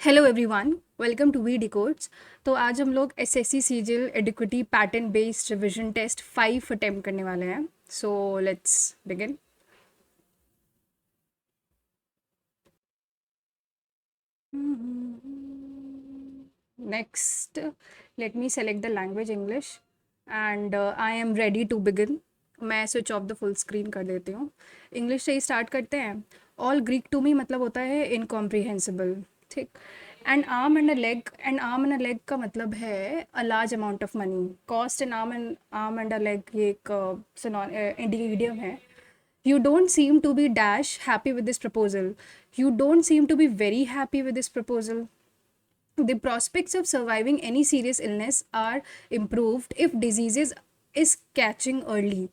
Hello everyone, welcome to we decodes. तो आज हम लोग एसएससी सीजिल एडिक्विटी pattern based revision test 5 attempt करने वाले हैं। So let's begin. Next, let me select the language English and I am ready to begin. मैं switch off the full screen कर देती हूँ। इंग्लिश से ही स्टार्ट करते हैं। ऑल ग्रीक टू मी मतलब होता है इनकॉम्प्रिहेंसिबल। ठीक। And arm and a leg का मतलब है a large amount of money. Cost N arm and a leg ये एक इडियम है। You don't seem to be dash happy with this proposal. You don't seem to be very happy with this proposal. The prospects of surviving any serious illness are improved if diseases is catching early,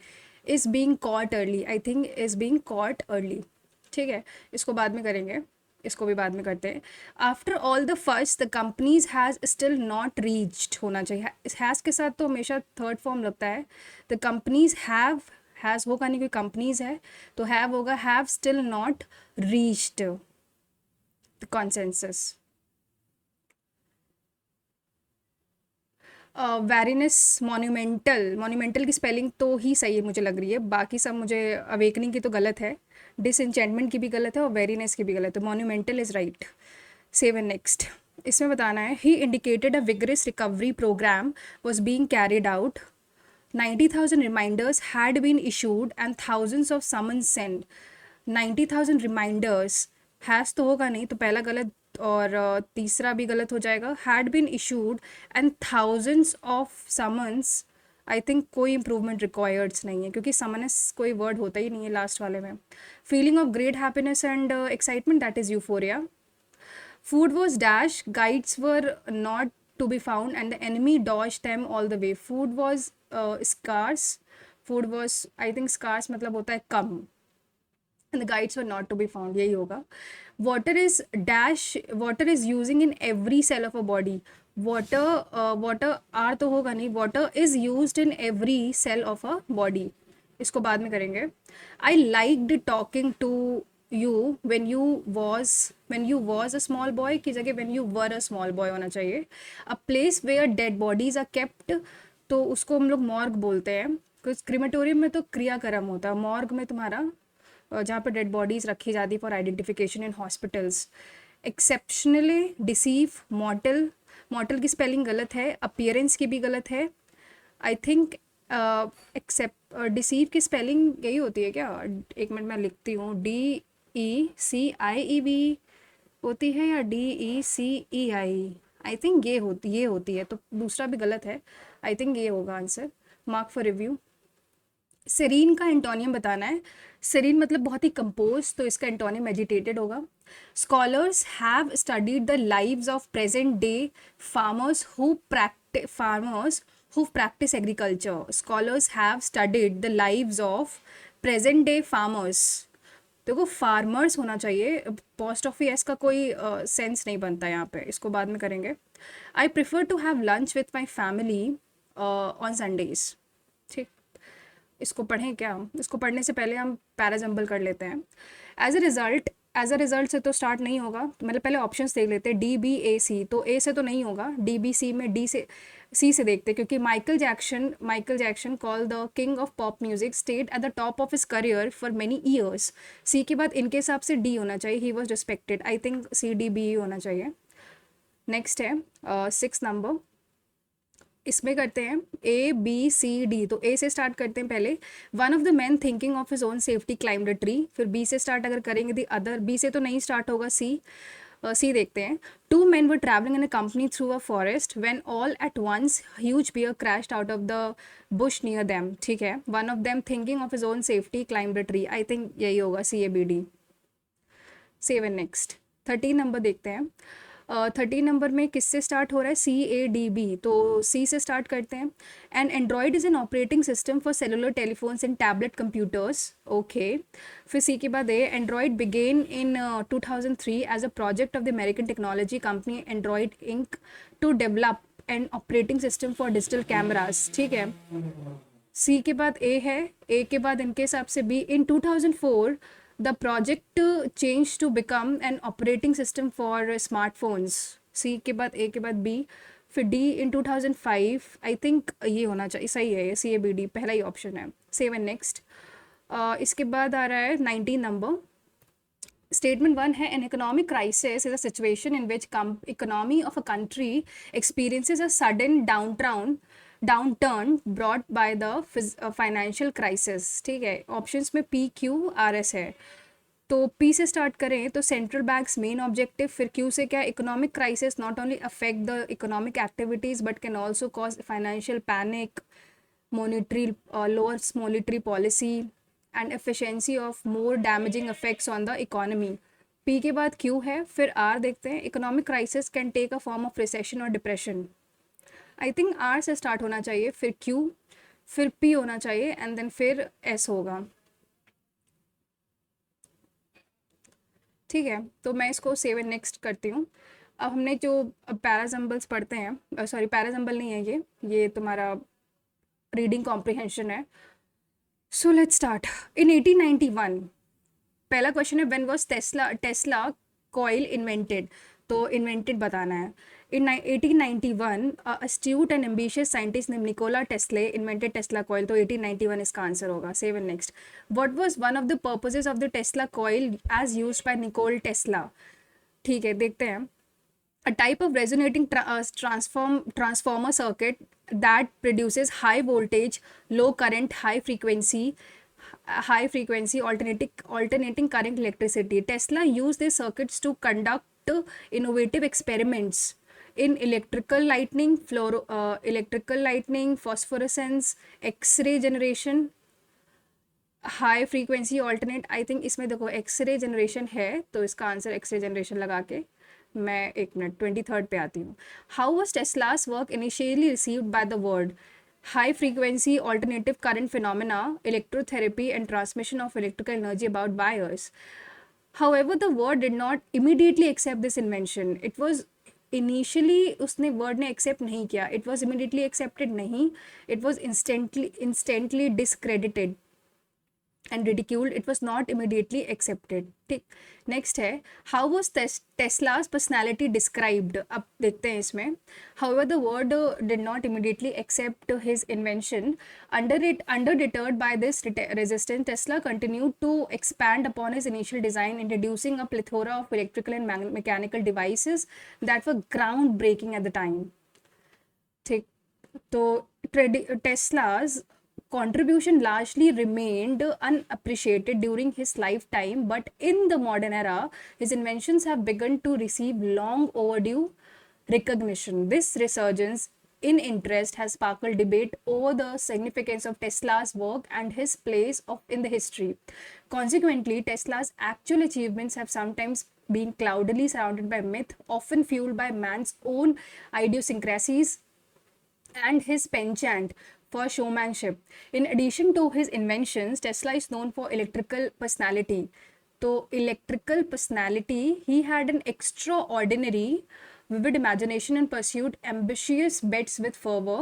is being caught early. I think is being caught early. ठीक है, इसको बाद में करेंगे, इसको भी बाद में करते हैं। After all the first the companies has still not reached होना चाहिए। हैज़ के साथ तो हमेशा थर्ड फॉर्म लगता है। द कंपनीज हैज़ होगा नहीं, कोई कंपनीज है तो हैव होगा have still not reached the consensus. वेरिनस मॉन्यूमेंटल की स्पेलिंग तो ही सही है मुझे लग रही है, बाकी सब मुझे अवेकनिंग की तो गलत है, डिसइंचेंटमेंट की भी गलत है और वेरीनेस की भी गलत है। Monumental is right. Save and next. इसमें बताना है he indicated a vigorous recovery programme was being carried out. 90,000 reminders had been issued and thousands of summons sent. 90,000 reminders has तो होगा नहीं तो पहला गलत और तीसरा भी गलत हो जाएगा। had been issued and thousands of summons, I think कोई इम्प्रूवमेंट रिक्वायर्ड्स नहीं है क्योंकि समनस कोई वर्ड होता ही नहीं है लास्ट वाले में। Feeling of great happiness and excitement that is euphoria. Food was dash, guides were not to be found, and the enemy dodged them all the way. Food was scarce. Food was, I think, scarce मतलब होता है कम. And the guides were not to be found. यही होगा. Water is dash. Water is using in every cell of a body. Water R तो होगा नहीं. Water is used in every cell of a body. इसको बाद में करेंगे। I liked talking to you when you was a small boy की जगह when you were a small boy होना चाहिए। A place where dead bodies are kept, तो उसको हम लोग मॉर्ग बोलते हैं। कुछ क्रिमेटोरियम में तो क्रियाक्रम होता है, मॉर्ग में तुम्हारा जहाँ पर डेड बॉडीज रखी जाती for identification in hospitals. Exceptionally deceive मॉर्टल की स्पेलिंग गलत है, अपीयरेंस की भी गलत है। आई थिंक एक्सेप्ट डिसीव की स्पेलिंग यही होती है क्या? एक मिनट मैं लिखती हूँ। DECIEV होती है या DECEI? आई थिंक ये होती है, तो दूसरा भी गलत है। आई थिंक ये होगा answer. Mark for review. Serine का एंटोनियम बताना है। सेरीन मतलब बहुत ही कंपोज, तो इसका एंटोनियम एजिटेटेड होगा। Scholars have studied the lives of present day farmers who practice agriculture. Scholars have studied the lives of present day farmers. देखो farmers होना चाहिए, पोस्ट ऑफ एस का कोई सेंस नहीं बनता यहाँ पे, इसको बाद में करेंगे। I prefer to have lunch with my family on Sundays. ठीक, इसको पढ़ें क्या? इसको पढ़ने से पहले हम पैराजम्बल कर लेते हैं। एज अ रिजल्ट से तो स्टार्ट नहीं होगा, तो मतलब पहले ऑप्शंस देख लेते हैं। DBAC, तो ए से तो नहीं होगा। DBC में सी से देखते हैं, क्योंकि Michael Jackson call the king of pop music stayed at the top of his career for many years. C के बाद इनके हिसाब से डी होना चाहिए, he was respected. I think CDB होना चाहिए। नेक्स्ट है 6 नंबर। इसमें करते हैं ABCD, तो ए से स्टार्ट करते हैं पहले। One of the man thinking of his own safety climbed a tree. फिर बी से स्टार्ट अगर करेंगे दी अदर, बी से तो नहीं स्टार्ट होगा, सी देखते हैं। Two man were travelling in a company through a forest when all at once huge bear crashed out of the bush near them. ठीक है, one of them thinking of his own safety climbed a tree. I think यही होगा, CABD। Save and next. 13 number देखते हैं। 13 number में किससे start हो रहा है? CADB, तो सी से स्टार्ट करते हैं। And Android is an operating system for cellular telephones and tablet computers. Okay, फिर सी के बाद Android began in 2003 as a project of the American technology company Android Inc to develop an operating system for digital cameras. ठीक है, सी के बाद ए है, ए के बाद इनके हिसाब से B. In 2004 the project change to become an operating system for smartphones. C के बाद ए के बाद बी, फिर डी इन 2005। आई थिंक ये होना चाहिए, सही है ये, सी ए बी डी पहला ही ऑप्शन है। Save and next. इसके बाद आ रहा है 19 नंबर। Statement 1 है an economic crisis is a situation in which economy of a country experiences a sudden downturn brought by the financial crisis। ठीक है, ऑप्शंस में P Q R S है। तो P से स्टार्ट करें तो सेंट्रल बैंक्स मेन ऑब्जेक्टिव, फिर Q से क्या, economic crisis not only affect the economic activities but can also cause financial panic, monetary lower monetary policy and efficiency of more damaging effects on the economy। P के बाद Q है, फिर R देखते हैं। economic crisis can take a form of recession or depression। I think R से start होना चाहिए, फिर Q, फिर P होना चाहिए एंड देन फिर S होगा। ठीक है, तो मैं इसको सेव एंड नेक्स्ट करती हूँ। अब हमने जो पैराजम्बल्स पढ़ते हैं, सॉरी पैराजम्बल नहीं है ये तुम्हारा रीडिंग कॉम्प्रिहेंशन है। So let's start. इन 1891 पहला क्वेश्चन है when was Tesla coil invented. तो इन्वेंटेड बताना है। In 1891 astute and ambitious scientist name Nikola Tesla invented Tesla coil. तो 1891 इसका आंसर होगा। Save and next. What was one of the purposes of the Tesla coil as used by Nikola Tesla. ठीक है, देखते हैं। A type of resonating transformer circuit that produces high voltage, low current, high frequency alternating current electricity. Tesla used these circuits to conduct innovative experiments in electrical lightning, phosphorescence, X-ray generation, high frequency alternate. I think इसमें देखो x ray generation है, तो इसका answer x ray generation लगा के मैं 1 minute 23rd पे आती हूँ। How was Tesla's work initially received by the world. High frequency alternative current phenomena, electrotherapy and transmission of electrical energy about wires. However, the world did not immediately accept this invention. It was initially उसने word ने accept नहीं किया. It was immediately accepted नहीं. It was instantly discredited and ridiculed. It was not immediately accepted। ठीक, next है how was Tesla's personality described. अब देखते हैं इसमें। However, the world did not immediately accept his invention. Undeterred by this resistance, Tesla continued to expand upon his initial design, introducing a plethora of electrical and mechanical devices that were groundbreaking at the time। ठीक, तो Tesla's contribution largely remained unappreciated during his lifetime, but in the modern era, his inventions have begun to receive long overdue recognition। This resurgence in interest has sparked debate over the significance of Tesla's work and his place in the history। Consequently, Tesla's actual achievements have sometimes been cloudily surrounded by myth, often fueled by man's own idiosyncrasies and his penchant for showmanship। In addition to his inventions, Tesla is known for electrical personality। तो electrical personality, he had an extraordinary vivid imagination and pursued ambitious bets with fervor।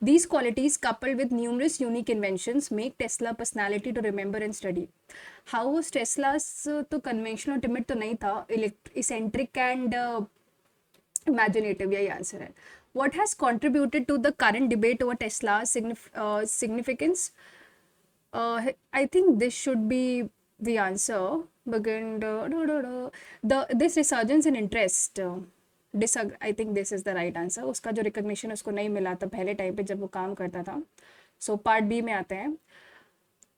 These qualities, coupled with numerous unique inventions, make Tesla personality to remember and study। How was Tesla's तो conventional timid तो नहीं था, eccentric and imaginative, यही answer है। What has contributed to the current debate over Tesla's significance? I think this should be the answer. This resurgence in interest. I think this is the right answer। उसका जो recognition उसको नहीं मिला था पहले time पे जब वो काम करता था। So part B में आते हैं।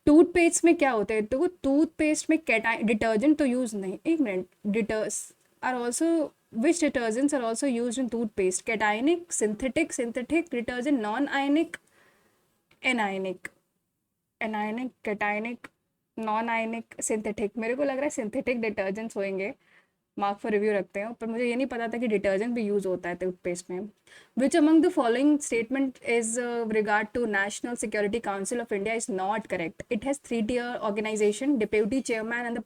टूथपेस्ट में क्या होता है, तो टूथपेस्ट में डिटर्जेंट तो यूज नहीं, 1 minute, deters are also which detergents are also used in toothpaste? Cationic, synthetic detergent, non-ionic, anionic, cationic, non-ionic, synthetic। मेरे को लग रहा है सिंथेटिक डिटर्जेंट्स होंगे, मार्क फॉर रिव्यू रखते हैं। पर मुझे ये नहीं पता था कि डिटर्जेंट भी यूज होता है टूथपेस्ट में। Which among the following statement is regard to national security council of India is not correct. It has 3-tier organisation, deputy chairman and the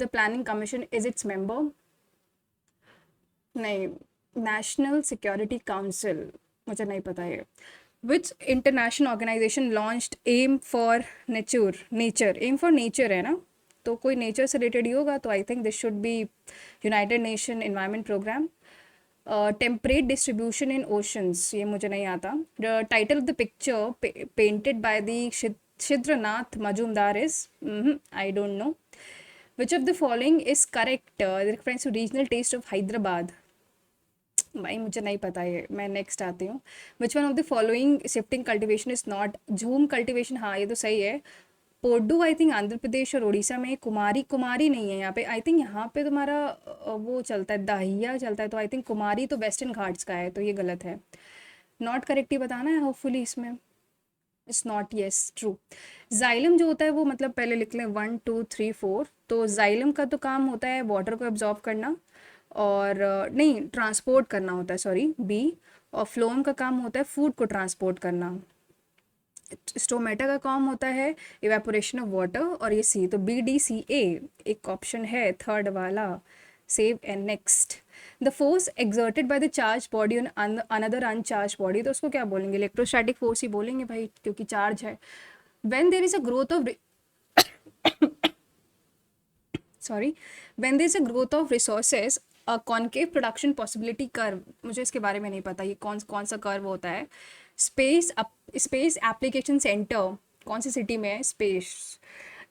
planning commission is its member. नहीं, national security council मुझे नहीं पता है। Which international organisation launched m for nature, m for nature है ना, तो कोई nature से रिलेटेड ही होगा, तो I think this should be United Nation Environment Programme. Temperate distribution in oceans, ये मुझे नहीं आता। The title of the picture painted by the Shidranath Majumdar is, I don't know. Which of the following is correct, reference to regional test of Hyderabad, भाई मुझे नहीं पता ये, मैं नेक्स्ट आती हूँ। Which one of the following shifting cultivation is not, jhum cultivation, हाँ ये तो सही है। पोडू आई थिंक आंध्र प्रदेश और उड़ीसा में, कुमारी कुमारी नहीं है यहाँ पे, आई थिंक यहाँ पे तुम्हारा वो चलता है, दाहिया चलता है, तो आई थिंक कुमारी तो वेस्टर्न घाट्स का है, तो ये गलत है। नॉट करेक्ट ही बताना है होपफुली इसमें। It's not, yes true. Xylem जो होता है वो, मतलब पहले लिख लें 1 2 3 4, तो जाइलम का तो काम होता है वाटर को एब्जॉर्ब करना, और नहीं ट्रांसपोर्ट करना होता है, सॉरी बी। और फ्लोम का काम होता है फूड को ट्रांसपोर्ट करना। स्टोमेटा का काम होता है इवेपोरेशन ऑफ वाटर, और ये सी, तो बी डी सी ए एक ऑप्शन है थर्ड वाला। Save and next. The force exerted by the charge body on another uncharged body, तो उसको क्या बोलेंगे, इलेक्ट्रोस्टैटिक फोर्स ही बोलेंगे भाई, क्योंकि चार्ज है। When there is a growth of sorry when there is a growth of resources, concave production possibility curve, मुझे इसके बारे में नहीं पता ये कौन कौन सा कर्व होता है। स्पेस एप्लीकेशन सेंटर कौन सी सिटी में है, स्पेस,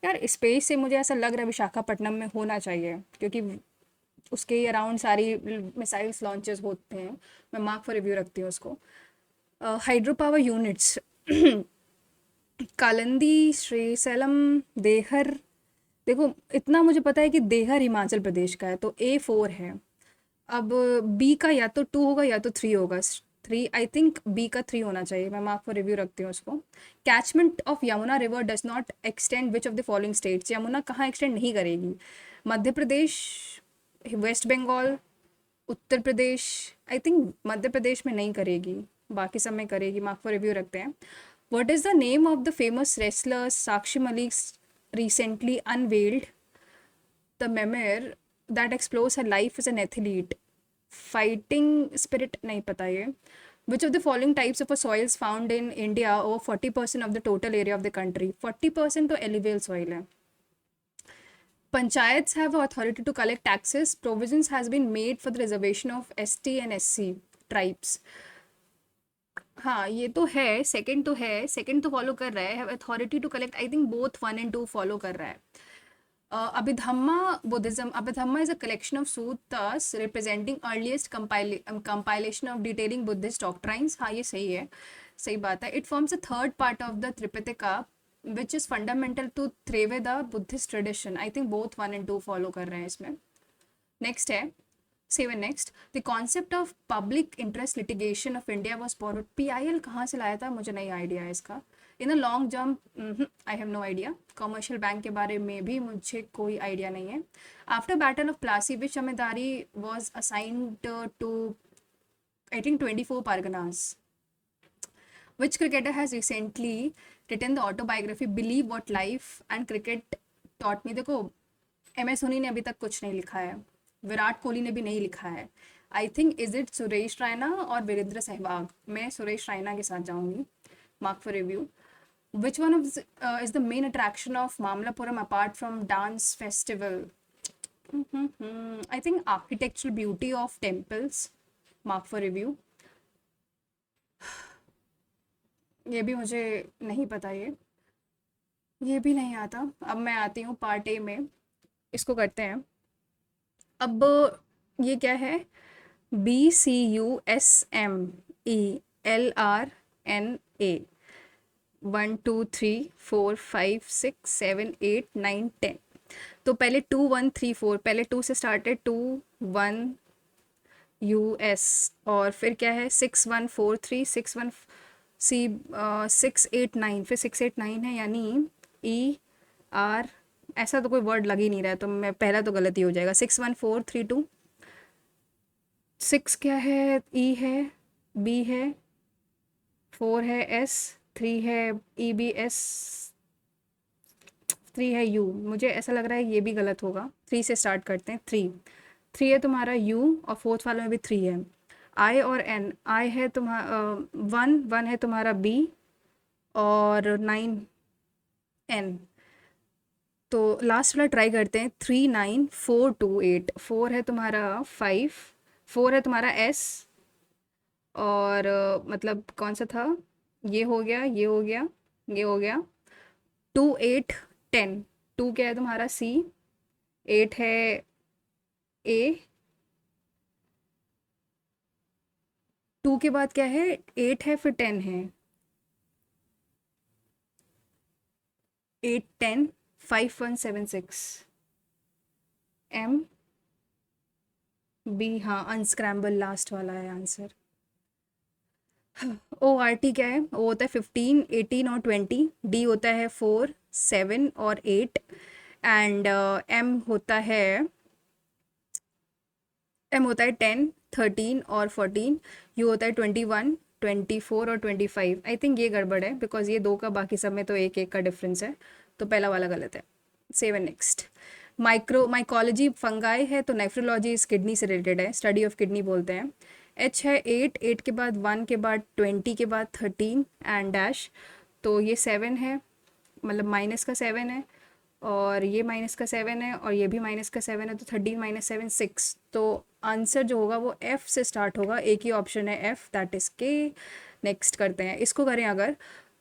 यार स्पेस से मुझे ऐसा लग रहा है विशाखापट्टनम में होना चाहिए, क्योंकि उसके अराउंड सारी मिसाइल्स लॉन्चेस होते हैं। मैं मार्क फॉर रिव्यू रखती हूँ उसको। Hydro power units Kalindi, Srisailam, there, देखो इतना मुझे पता है कि देहर हिमाचल प्रदेश का है, तो A4 है। अब बी का या तो 2 होगा या तो 3 होगा, 3 आई थिंक, बी का 3 होना चाहिए, मैं मार्क फॉर रिव्यू रखती हूँ उसको। Catchment of Yamuna river does not extend which of the following states, Yamuna कहाँ एक्सटेंड नहीं करेगी, Madhya Pradesh, West Bengal, Uttar Pradesh, I think Madhya Pradesh में नहीं करेगी, बाकी सब में करेगी, मार्क फॉर रिव्यू रखते हैं। What is the name of the famous wrestler Sakshi Malik recently unveiled the memoir that explores her life as an athlete, fighting spirit, नहीं पता ये। Which of the following types of a soils found in India over 40% of the total area of the country, 40% तो alluvial soil है। Panchayats have authority to collect taxes, provisions has been made for the reservation of ST and SC tribes, हाँ ये तो है, second तो है, second तो follow कर रहा है, have authority to collect, I think both 1 and 2 follow कर रहा है। Abhidhamma Buddhism, Abhidhamma is a collection of suttas representing earliest compilation of detailing Buddhist doctrines, हाँ ये सही है, सही बात है। It forms a third part of the Tripitaka which is fundamental to Triveda Buddhist tradition, I think both 1 and 2 follow कर रहे हैं इसमें। नेक्स्ट है 7 next, the concept of public interest litigation of India was borrowed, PIL कहाँ से लाया था, मुझे नहीं आइडिया है इसका। In a long jump, I have no idea. Commercial bank के बारे में भी मुझे कोई आइडिया नहीं है। After battle of Plassey which zamindari was assigned to I think 24 Parganas, which cricketer has recently written the autobiography believe what life and cricket taught me, देखो MS Dhoni ने अभी तक कुछ नहीं लिखा है, विराट कोहली ने भी नहीं लिखा है, I think is it Suresh Raina और वीरेंद्र सहवाग, मैं सुरेश रैना के साथ जाऊंगी, mark for review. Which one of is the main attraction of Mamallapuram apart from dance festival, I think architectural beauty of temples, mark for review. ये भी मुझे नहीं पता, ये भी नहीं आता। अब मैं आती हूँ पार्ट ए में, इसको करते हैं। अब ये क्या है, BCUSMELRNA, 1 2 3 4 5 6 7 8 9 10, तो पहले 2 1 3 4, पहले 2 से स्टार्टेड, 2 1 US, और फिर क्या है 6 1 4 3 6 1 C 6 8 9, फिर 6 8 9 है, यानी ER, ऐसा तो कोई वर्ड लग ही नहीं रहा है, तो मैं पहला तो गलती हो जाएगा। 6 1 4 3 2, 6 क्या है, E है, B है, 4 है S, 3 है EBS, 3 है U, मुझे ऐसा लग रहा है ये भी गलत होगा। 3 से स्टार्ट करते हैं, 3 है तुम्हारा U, और फोर्थ वाले में भी 3 है। I और N, I है तुम्हारा 1 है तुम्हारा B, और 9 N, तो लास्ट वाला ट्राई करते हैं, 39428। 4 है तुम्हारा 5, 4 है तुम्हारा एस, और मतलब कौन सा था, ये हो गया, ये हो गया, ये हो गया। 2810, 2 क्या है तुम्हारा सी, 8 है ए, 2 के बाद क्या है, 8 है फिर 10 है, 8 10 5176। एम बी, हाँ अनस्क्रैम्बल लास्ट वाला है आंसर। ओ आर टी क्या है, ओ होता है 15 18 और 20, डी होता है 4 7 और 8, एंड एम होता है, एम होता है 10 13 और 14, यू होता है 21 24 और 25। आई थिंक ये गड़बड़ है बिकॉज ये दो का, बाकी सब में तो एक एक का डिफरेंस है, तो पहला वाला गलत है। 7 नेक्स्ट, माइकोलॉजी फंगाई है, तो नेफ्रोलॉजी इस किडनी से रिलेटेड है, स्टडी ऑफ किडनी बोलते हैं। एच है 8, 8 के बाद 1 के बाद 20 के बाद 13 एंड डैश, तो ये 7 है, मतलब माइनस का 7 है, और ये माइनस का 7 है, और ये भी माइनस का 7 है, तो 13 माइनस 7 6। तो आंसर जो होगा वो एफ से स्टार्ट होगा, एक ही ऑप्शन है एफ, दैट इज के। नेक्स्ट करते हैं, इसको करें अगर,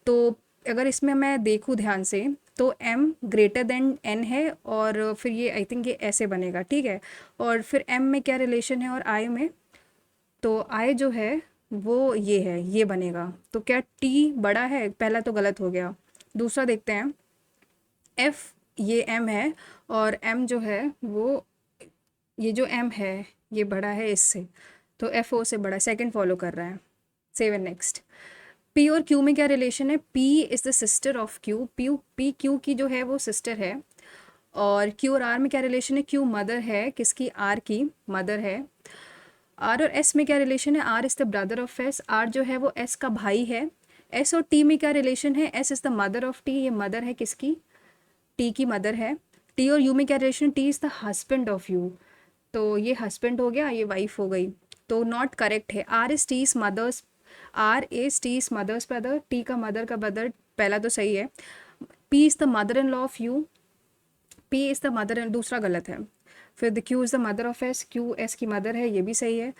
तो अगर इसमें मैं देखूँ ध्यान से, तो m ग्रेटर देन n है, और फिर ये आई थिंक ये ऐसे बनेगा, ठीक है। और फिर m में क्या रिलेशन है और i में, तो i जो है वो ये है, ये बनेगा। तो क्या t बड़ा है, पहला तो गलत हो गया। दूसरा देखते हैं, f ये m है, और m जो है वो, ये जो m है ये बड़ा है इससे, तो एफ ओ से बड़ा, सेकंड फॉलो कर रहा है। 7 नेक्स्ट, पी और क्यू में क्या रिलेशन है, p is the sister of Q, P Q की जो है वो सिस्टर है। और क्यू और आर में क्या रिलेशन है, क्यू मदर है किसकी, आर की मदर है। आर और एस में क्या रिलेशन है, r is the brother of s, r जो है वो एस का भाई है। एस और टी में क्या रिलेशन है, S is the mother of T, ये मदर है किसकी, टी की मदर है। टी और यू में क्या relation, T is the husband of you, तो ये हस्बैंड हो गया, ये वाइफ हो गई, तो नॉट करेक्ट है। R is t's mothers, r is t's mother's brother, t का मदर का ब्रदर, पहला तो सही है। P is the mother in law of u, p is the mother in, दूसरा गलत है। फिर the q is the mother of s, q s की मदर है, ये भी सही है।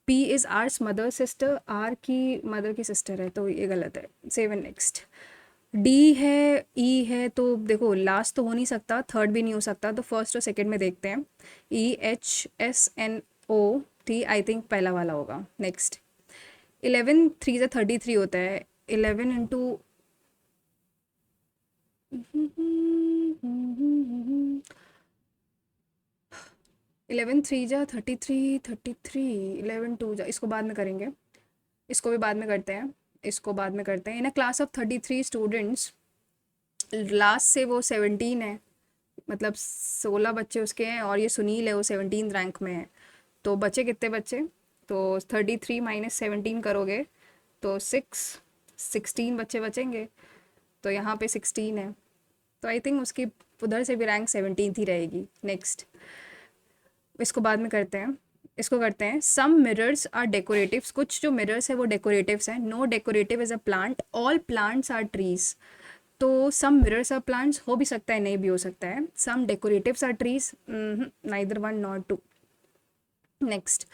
P is r's mother sister, r की मदर की सिस्टर है, तो ये गलत है। 7 नेक्स्ट, डी है, ई है, तो देखो लास्ट तो हो नहीं सकता, थर्ड भी नहीं हो सकता, तो फर्स्ट और सेकंड में देखते हैं। E h s n o t, I think पहला वाला होगा। नेक्स्ट, 11 3 से 33 होता है, 11 इंटू 11 3 जा 33, 33 11 2 जा, इसको बाद में करेंगे, इसको भी बाद में करते हैं, इसको बाद में करते हैं। In a class of 33 students, last से वो 17 है, मतलब 16 बच्चे उसके हैं, और ये सुनील है वो 17 रैंक में है, तो बचे कितने बच्चे, तो 33 माइनस 17 करोगे तो 16 बच्चे बचेंगे, तो यहाँ पे 16 है, तो आई थिंक उसकी उधर से भी रैंक 17 ही रहेगी। नेक्स्ट, इसको बाद में करते हैं, इसको करते हैं। सम मिरर्स आर डेकोरेटिव्स, कुछ जो मिरर्स है वो डेकोरेटिव्स हैं। No decorative is a plant, all plants are trees, तो सम मिरर्स आर प्लांट्स हो भी सकता है, नहीं भी हो सकता है। Some decoratives are trees, neither one not two. Next,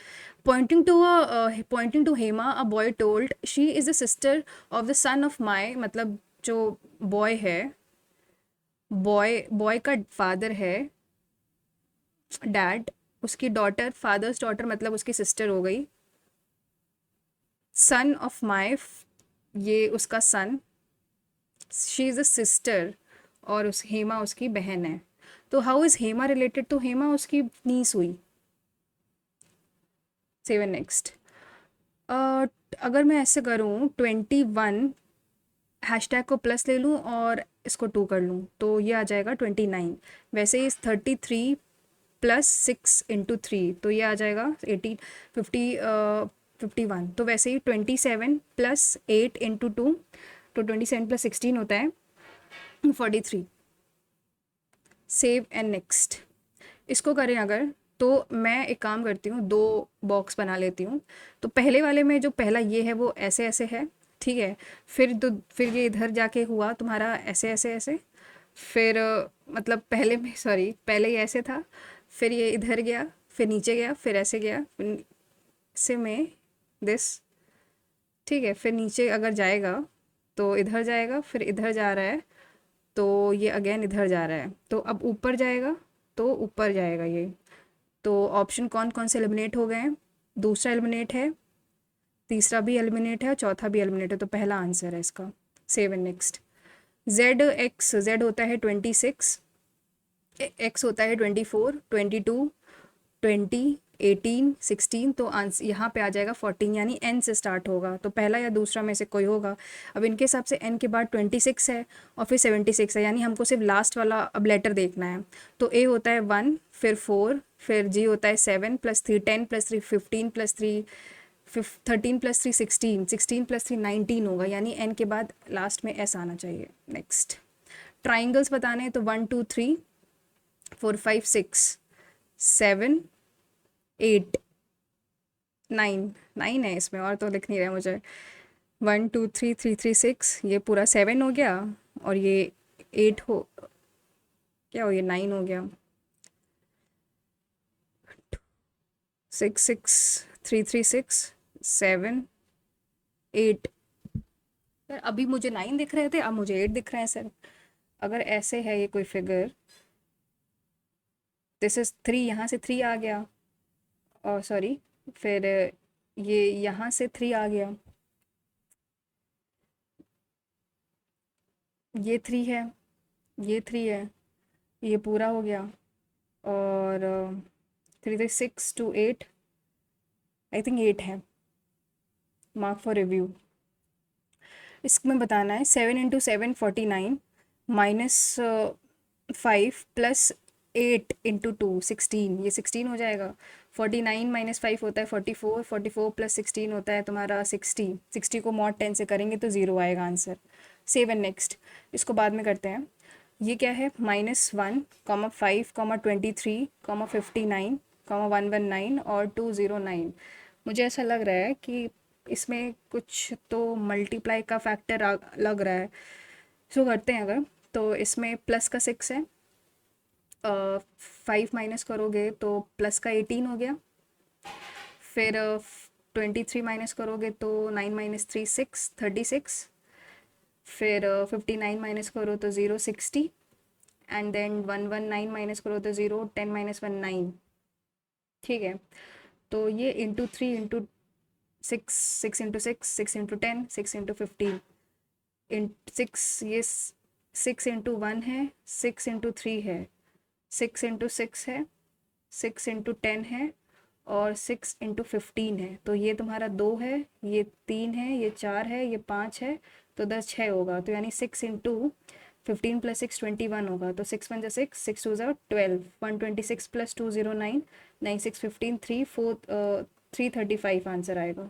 pointing to Hema, a boy told, she is the sister of the son of my, मतलब जो बॉय है, बॉय का फादर है डैड, उसकी डॉटर, फादर्स डॉटर मतलब उसकी sister हो गई। सन ऑफ माई, ये उसका सन, शी इज़ अ सिस्टर, और उस हेमा उसकी बहन है, तो हाउ इज़ हेमा रिलेटेड, तो हेमा उसकी नीस हुई। 7 नेक्स्ट, अगर मैं ऐसे करूँ 21 हैशटैग को प्लस ले लूँ और इसको 2 कर लूँ, तो ये आ जाएगा 29। वैसे ही 33 प्लस 6 इंटू 3, तो ये आ जाएगा 18 50 51। तो वैसे ही 27 प्लस 8 इंटू 2, तो 27 प्लस 16 होता है 43। सेव एंड नेक्स्ट, इसको करें अगर, तो मैं एक काम करती हूँ, 2 बॉक्स बना लेती हूँ। तो पहले वाले में जो पहला ये है वो ऐसे ऐसे है, ठीक है। फिर ये इधर जाके हुआ तुम्हारा ऐसे ऐसे ऐसे, फिर मतलब पहले में सॉरी पहले ये ऐसे था, फिर ये इधर गया, फिर नीचे गया, फिर ऐसे गया, फिर से में दिस, ठीक है। फिर नीचे अगर जाएगा तो इधर जाएगा, फिर इधर जा रहा है तो ये अगेन इधर जा रहा है, तो अब ऊपर जाएगा तो ऊपर जाएगा ये। तो ऑप्शन कौन कौन से एलिमिनेट हो गए हैं? दूसरा एलिमिनेट है, तीसरा भी एलिमिनेट है और चौथा भी एलिमिनेट है, तो पहला आंसर है इसका। Seven next. Z x, Z होता है 26, एक्स होता है 24, 22, 20, 18, 16, तो आंसर यहाँ पे आ जाएगा 14, यानी एन से स्टार्ट होगा, तो पहला या दूसरा में से कोई होगा। अब इनके हिसाब से एन के बाद 26 है और फिर 76 है, यानी हमको सिर्फ लास्ट वाला अब लेटर देखना है। तो ए होता है 1, फिर 4, फिर जी होता है 7 plus 3 10 plus 3 15 plus 3 13 plus 3 16, 16 plus 3 19 होगा, यानी एन के बाद लास्ट में एस आना चाहिए। नेक्स्ट, ट्राइंगल्स बताने हैं तो 1 2 3 4 5 6 7 8 9, 9 है इसमें, और तो लिख नहीं रहा है मुझे। 1 2 3 3 3 6, ये पूरा 7 हो गया, और ये 8 हो, क्या हो, ये 9 हो गया। 6 6 3 3 6 7 8। सर अभी मुझे 9 दिख रहे थे, अब मुझे 8 दिख रहे हैं सर। अगर ऐसे है ये कोई फिगर, दिस इज 3, यहाँ से 3 आ गया, और सॉरी, फिर ये यहाँ से 3 आ गया, ये 3 है, ये 3 है, ये पूरा हो गया, और 3 3 6 2 8, आई थिंक 8 है। Mark for review. इसमें बताना है 7 इंटू 7 49, माइनस 5 प्लस 8 इंटू 2 16, ये 16 हो जाएगा। 49 माइनस 5 होता है 44, 44 प्लस 16 होता है तुम्हारा 60, 60 को मॉड 10 से करेंगे तो 0 आएगा आंसर। 7 नेक्स्ट, इसको बाद में करते हैं। ये क्या है, -1, -5, -23, -59, -119 और 209। मुझे ऐसा लग रहा है कि इसमें कुछ तो मल्टीप्लाई का फैक्टर लग रहा है, सो करते हैं अगर। तो इसमें प्लस का 6 है, 5 माइनस करोगे तो प्लस का 18 हो गया, फिर 23 माइनस करोगे तो 9 माइनस 3 6 36, फिर 59 माइनस करो तो 0 60, एंड देन 119 माइनस करो तो 0 10 माइनस 1 9, ठीक है। तो ये into 3 into 6, 6 into 6, 6 into 10, 6 into 15, इन 6, ये 6 इंटू 1 है, 6 इंटू 3 है, 6 इंटू 6 है, 6 इंटू 10 है, और 6 इंटू 15 है। तो ये तुम्हारा 2 है, ये 3 है, ये 4 है, ये 5 है, तो 10 6 होगा, तो यानी 6 इंटू 15 प्लस 6 21 होगा, तो 6 1 जा 6, 6 2 जा 12, 126 प्लस 209, 9 6 15, 3 4 335 आंसर आएगा।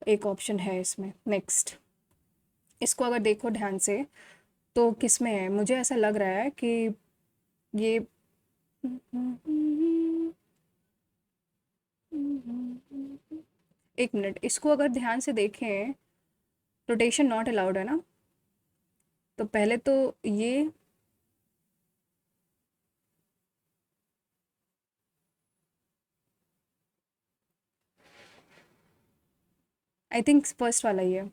एक ऑप्शन है इसमें। नेक्स्ट, इसको अगर देखो ध्यान से तो किस में है, मुझे ऐसा लग रहा है कि ये एक मिनट, इसको अगर ध्यान से देखें, रोटेशन नॉट अलाउड है ना, तो पहले तो ये आई थिंक फर्स्ट वाला ही है।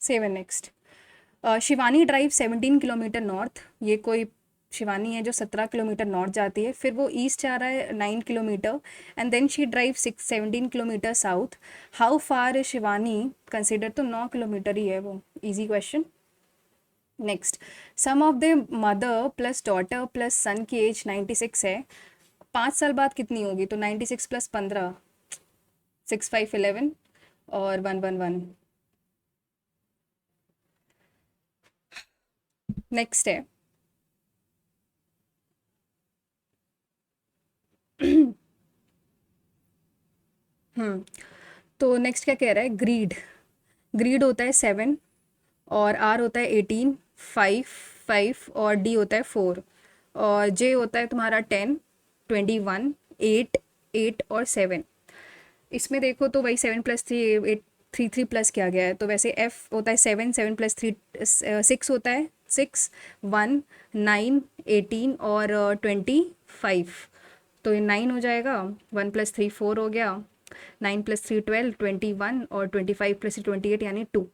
7 next, Shivani drive 17 kilometre north, ये कोई शिवानी है जो 17 किलोमीटर नॉर्थ जाती है, फिर वो ईस्ट जा रहा है 9 kilometre, and then she drive 17 kilometre south. How far is Shivani consider, तो 9 किलोमीटर ही है वो, easy question. Next, sum of the mother plus daughter plus son की एज 96 है, 5 साल बाद कितनी होगी, तो 96 प्लस 15, 6 5 11 और 1 1 1। नेक्स्ट है तो नेक्स्ट क्या कह रहा है, ग्रीड, ग्रीड होता है 7, और आर होता है 18, 5 5 और डी होता है 4, और जे होता है तुम्हारा 10, 21, 8 8 और 7। इसमें देखो तो वही 7 प्लस 3 8, थ्री थ्री प्लस किया गया है, तो वैसे एफ होता है 7, 7 प्लस 3 6 होता है, 6 1 9 18 और 25, तो ये 9 हो जाएगा, 1 प्लस 3 4 हो गया, 9 प्लस 3 12 21 और 25 प्लस 28 यानी 2।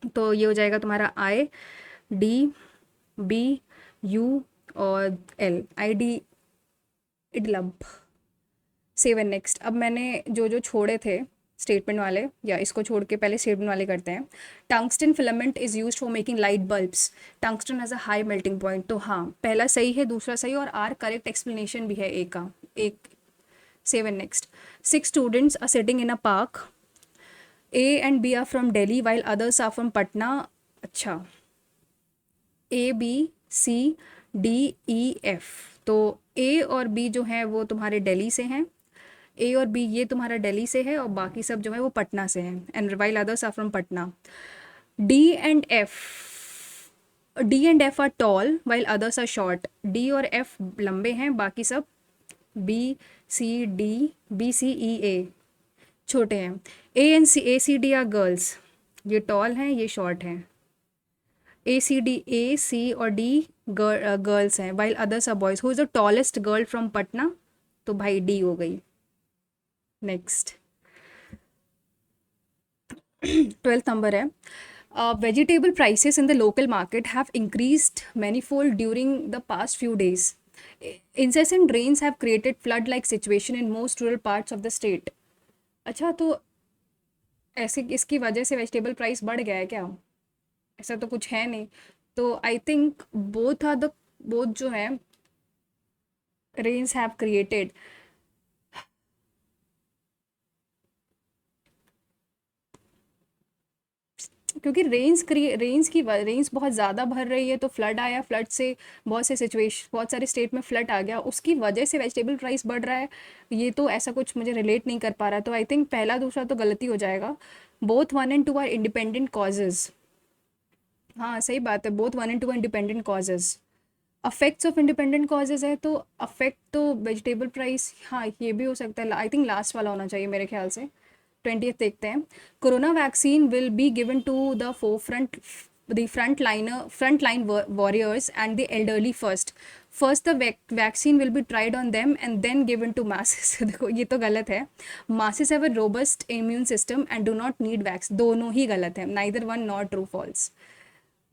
तो ये हो जाएगा तुम्हारा आई डी बी यू और एल, आई डी इडलब। 7 नेक्स्ट। अब मैंने जो जो छोड़े थे स्टेटमेंट वाले, या इसको छोड़ के पहले स्टेटमेंट वाले करते हैं। Tungsten filament is used for making light bulbs. Tungsten has a high melting point, तो हाँ पहला सही है, दूसरा सही, और आर करेक्ट एक्सप्लेनेशन भी है ए का, एक। 7 next. 6 students are sitting in a park, A and B are from Delhi while others are from Patna. अच्छा, A B C D E F, तो ए और बी जो है वो तुम्हारे दिल्ली से हैं, ए और बी ये तुम्हारा दिल्ली से है, और बाकी सब जो है वो पटना से हैं, and while others are from Patna. D and F, D and F are tall while others are short. D और एफ लंबे हैं, बाकी सब B C D, B C E A छोटे हैं। A C D are girls, ये tall हैं, ये शॉर्ट हैं। A C D, a c और डी गर्ल्स हैं, while others are boys. Who is the tallest girl from Patna, तो भाई डी हो गई। नेक्स्ट 12th नंबर है, vegetable prices in the local market have increased manifold during the past few days. Incessant rains have created flood-like situation in most rural parts of the state. अच्छा, तो ऐसे इसकी वजह से vegetable price बढ़ गया है क्या? ऐसा तो कुछ है नहीं, तो I think both are the, both जो है रेन्स हैव क्रिएटेड, क्योंकि रेंस बहुत ज़्यादा भर रही है, तो फ्लड आया, फ्लड से बहुत से सिचुएशन, बहुत सारे स्टेट में फ्लड आ गया, उसकी वजह से वेजिटेबल प्राइस बढ़ रहा है। ये तो ऐसा कुछ मुझे रिलेट नहीं कर पा रहा, तो आई थिंक पहला दूसरा तो गलती हो जाएगा। Both 1 and 2 are independent causes. हाँ सही बात है, both 1 and 2 are independent causes. Affects of independent causes है, तो अफेक्ट तो वेजिटेबल प्राइस, हाँ ये भी हो सकता है, आई थिंक लास्ट वाला होना चाहिए मेरे ख्याल से। 20th देखते हैं। Corona vaccine will be given to the front line warriors and the elderly first. First the vaccine will be tried on them and then given to masses. देखो ये तो गलत है। Masses have a robust immune system and do not need vaccine. दोनों ही गलत है, neither one nor true false.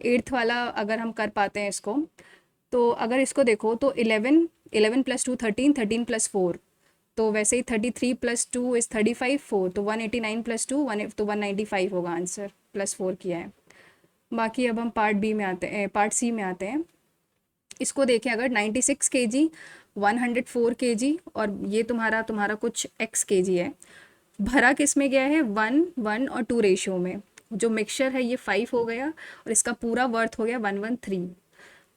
8th वाला अगर हम कर पाते हैं इसको, तो अगर इसको देखो तो 11 प्लस 2 13, 13 प्लस 4, तो वैसे ही 33 प्लस 2 इज़ 35, 4 तो 189 प्लस 2 तो 195 होगा आंसर, प्लस 4 किया है। बाकी अब हम पार्ट बी में आते हैं, पार्ट सी में आते हैं। इसको देखें, अगर 96 kg 104 kg और ये तुम्हारा कुछ x kg है, भरा किस में गया है, 1 1 और 2 रेशियो में। जो मिक्सचर है ये 5 हो गया और इसका पूरा वर्थ हो गया 113।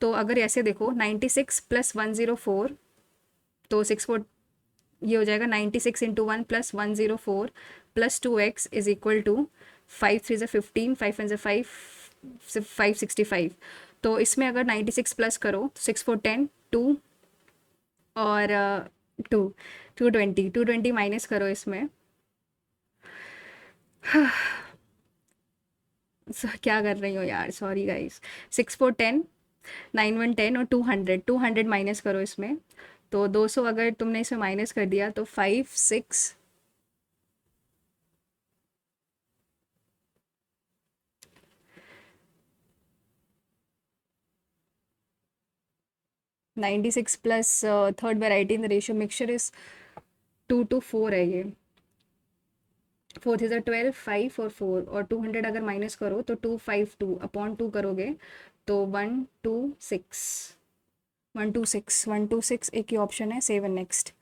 तो अगर ऐसे देखो 96 प्लस 104, तो 64, ये हो जाएगा 96 into 1 plus 104 plus 2x is equal to 5 3 15, 5 1 5, 565। तो इसमें अगर 96 प्लस करो तो 6 4 10 2 और 2 220 माइनस करो इसमें। क्या कर रही हो यार, सॉरी गाइस। 6 4 10, 9 1 10 और 200 माइनस करो इसमें, तो 200 अगर तुमने इसमें माइनस कर दिया तो 5 6 96 plus third variety in the ratio mixture is 2 to 4 है ये। 4 इज 12, 5 और 4 और 200 अगर माइनस करो तो 252 अपॉन 2 करोगे तो 126 126 एक ही ऑप्शन है। 7 नेक्स्ट।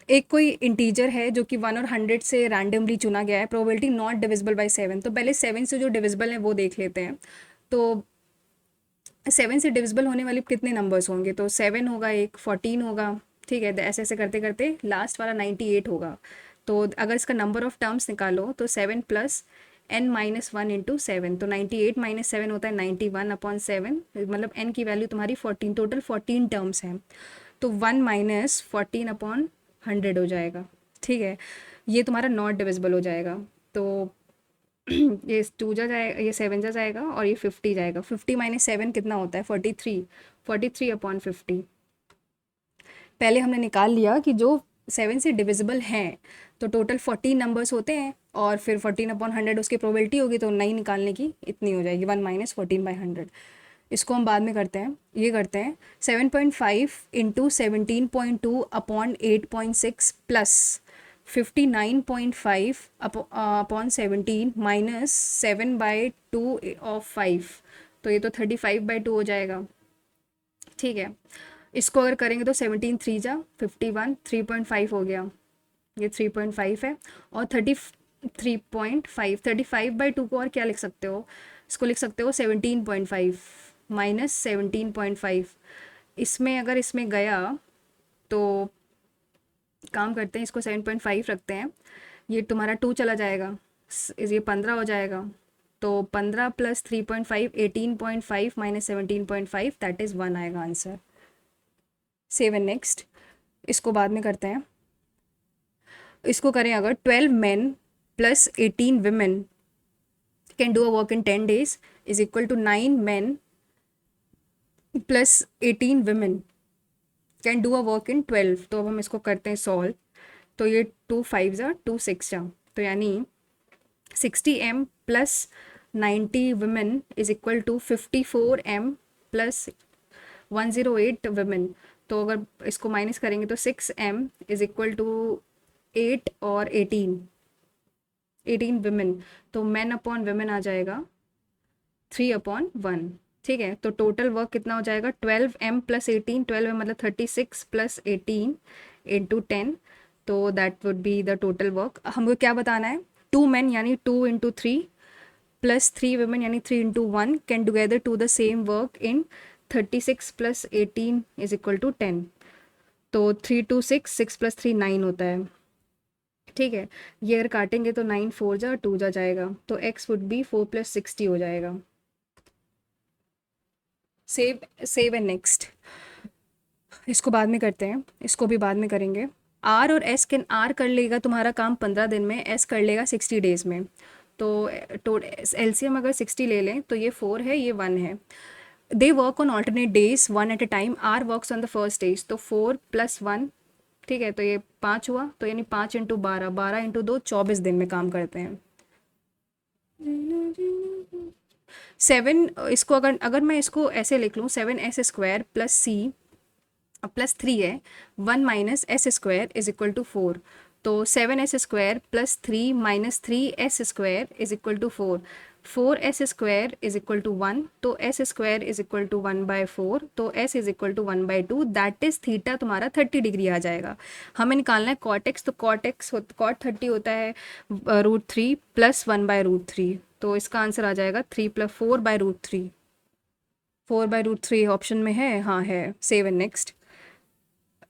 एक कोई इंटीजर है जो कि 1 और 100 से रैंडमली चुना गया है, प्रोबेबिलिटी नॉट डिविजिबल बाय 7। तो पहले 7 से जो डिविजिबल है वो देख लेते हैं। तो 7 से डिविजिबल होने वाले कितने नंबर्स होंगे, तो 7 होगा, एक 14 होगा, ठीक है। ऐसे ऐसे करते करते लास्ट वाला 98 होगा। तो अगर इसका नंबर ऑफ टर्म्स निकालो तो 7 प्लस n माइनस 1 इंटू 7, तो 98 माइनस 7 होता है 91 अपॉन 7, मतलब n की वैल्यू तुम्हारी 14, टोटल 14 टर्म्स हैं। तो 1 माइनस 14 अपॉन 100 हो जाएगा, ठीक है। ये तुम्हारा नॉट डिविजिबल हो जाएगा। तो ये 2 जा जाएगा, ये 7 जा जाएगा और ये 50 जाएगा। 50 माइनस 7 कितना होता है? 43। 43 अपॉन 50। पहले हमने निकाल लिया कि जो 7 से डिविजिबल हैं तो टोटल 14 नंबर्स होते हैं, और फिर 14 अपॉन 100 उसकी प्रोबेबिलिटी होगी, तो नहीं निकालने की इतनी हो जाएगी, 1 माइनस 14/100। इसको हम बाद में करते हैं। ये करते हैं 7.5 into 17.2 upon 8.6 plus 59.5 upon 17 minus 7/2 of 5, तो ये तो 35/2 हो जाएगा। ठीक है, इसको अगर करेंगे तो 17 3 जा 51, 3.5 हो गया, ये 3.5 है। और 35/2 को और क्या लिख सकते हो? इसको लिख सकते हो 17.5 माइनस 17.5। इसमें अगर इसमें गया तो काम करते हैं, इसको 7.5 रखते हैं, ये तुम्हारा 2 चला जाएगा, ये 15 हो जाएगा। तो 15 प्लस 3.5 18.5 माइनस 17.5 दैट इज़ 1 आएगा आंसर। 7 नेक्स्ट, इसको बाद में करते हैं। इसको करें अगर 12 men plus 18 women can do a work in 10 days is equal to 9 men plus 18 women can do a work in 12। तो अब हम इसको करते हैं सॉल्व। तो ये 2 5 जा 2 6 जा, तो यानी 60 m plus 90 women is equal to 54 m plus 108 women। तो अगर इसको माइनस करेंगे तो 6 m इज इक्वल टू 8 और 18 women, तो men अपॉन women आ जाएगा 3/1। ठीक है, तो टोटल वर्क कितना हो जाएगा? 12 m प्लस 18, 12 मतलब 36 प्लस 18 इंटू 10, तो that would be the total work. हमको क्या बताना है? 2 men यानी 2 इंटू 3 प्लस 3 women यानी 3 into 1 can together to the same work in 36 plus 18 is equal to 10। तो 3 2 6, 6 प्लस 3 9 होता है। ठीक है, ये अगर काटेंगे तो 9 4 जा 2 जा जाएगा, तो x वुड बी 4 प्लस 60 हो जाएगा। सेव एंड नेक्स्ट, इसको बाद में करते हैं, इसको भी बाद में करेंगे। आर और एस कैन, आर कर लेगा तुम्हारा काम 15 दिन में, एस कर लेगा 60 डेज में। तो एलसीएम अगर 60 ले लें तो ये 4 है, ये 1 है। They work on alternate days 1 at a time, r works on the first days, तो 4 प्लस 1। ठीक है, तो ये 5 हुआ, तो यानी 5 इंटू 12, 12 इंटू 2 24 दिन में काम करते हैं। 7, इसको अगर अगर मैं इसको ऐसे लिख लूँ, 7s² प्लस c प्लस 3 है, 1 minus s square is equal to 4। तो 7s² plus 3 minus 3s² is equal to 4। 4s² is equal to 1, तो s² इज इक्वल टू 1/4, तो s is equal to 1/2, that is theta तुम्हारा 30 degree आ जाएगा। हमें निकालना है cot x, तो cot 30 होता है √3 प्लस 1/√3, तो इसका आंसर आ जाएगा 3 प्लस 4/√3। 4/√3 ऑप्शन में है, हाँ है। सेव एंड नेक्स्ट,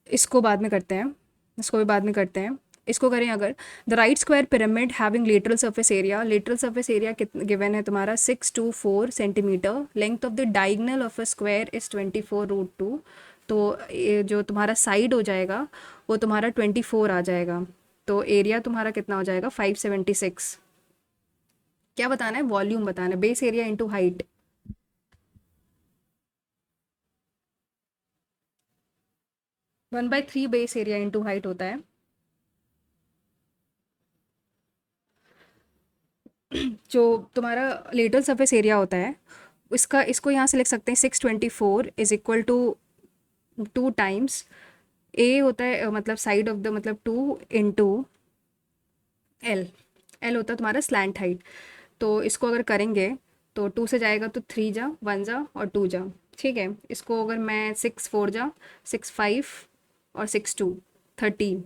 इसको बाद में करते हैं, इसको भी बाद में करते हैं। इसको करें अगर, the right square pyramid having lateral surface area, lateral surface area given है तुम्हारा 624 centimetre, length of the diagonal of a square is 24√2। तो ये जो तुम्हारा साइड हो जाएगा वो तुम्हारा 24 आ जाएगा, तो एरिया तुम्हारा कितना हो जाएगा? 576। क्या बताना है? वॉल्यूम बताना है, base area into height. 1/3 base area into height होता है। जो तुम्हारा लेटरल सरफेस एरिया होता है इसका, इसको यहाँ से लिख सकते हैं 624 इज इक्वल टू 2 टाइम्स ए होता है, मतलब साइड ऑफ द, मतलब 2 इंटू एल। एल होता है तुम्हारा स्लैंट हाइट। तो इसको अगर करेंगे तो 2 से जाएगा तो 3 जा 1 जा और 2 जा। ठीक है, इसको अगर मैं 6 4 जा 6 5 और 6 2 13,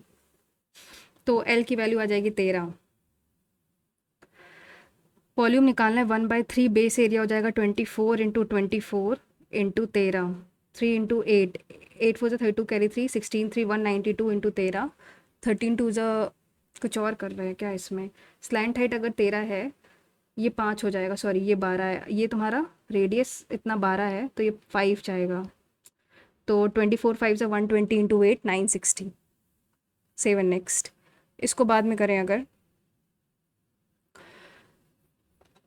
तो एल की वैल्यू आ जाएगी 13। वॉल्यूम निकालना है, 1/3 बेस एरिया हो जाएगा 24 into 24 into 13, 3 into 8, 8 4 32 carry 3, 16 3 192 into 13, 13 2 ज़ा, कुछ और कर रहे हैं क्या इसमें? स्लैंट हाइट अगर 13 है, ये 5 हो जाएगा, सॉरी ये 12 है, ये तुम्हारा रेडियस इतना 12 है, तो ये 5 जाएगा। तो 24 5 ज़ा 120 इंटू 8 960। सेवन नेक्स्ट, इसको बाद में करें अगर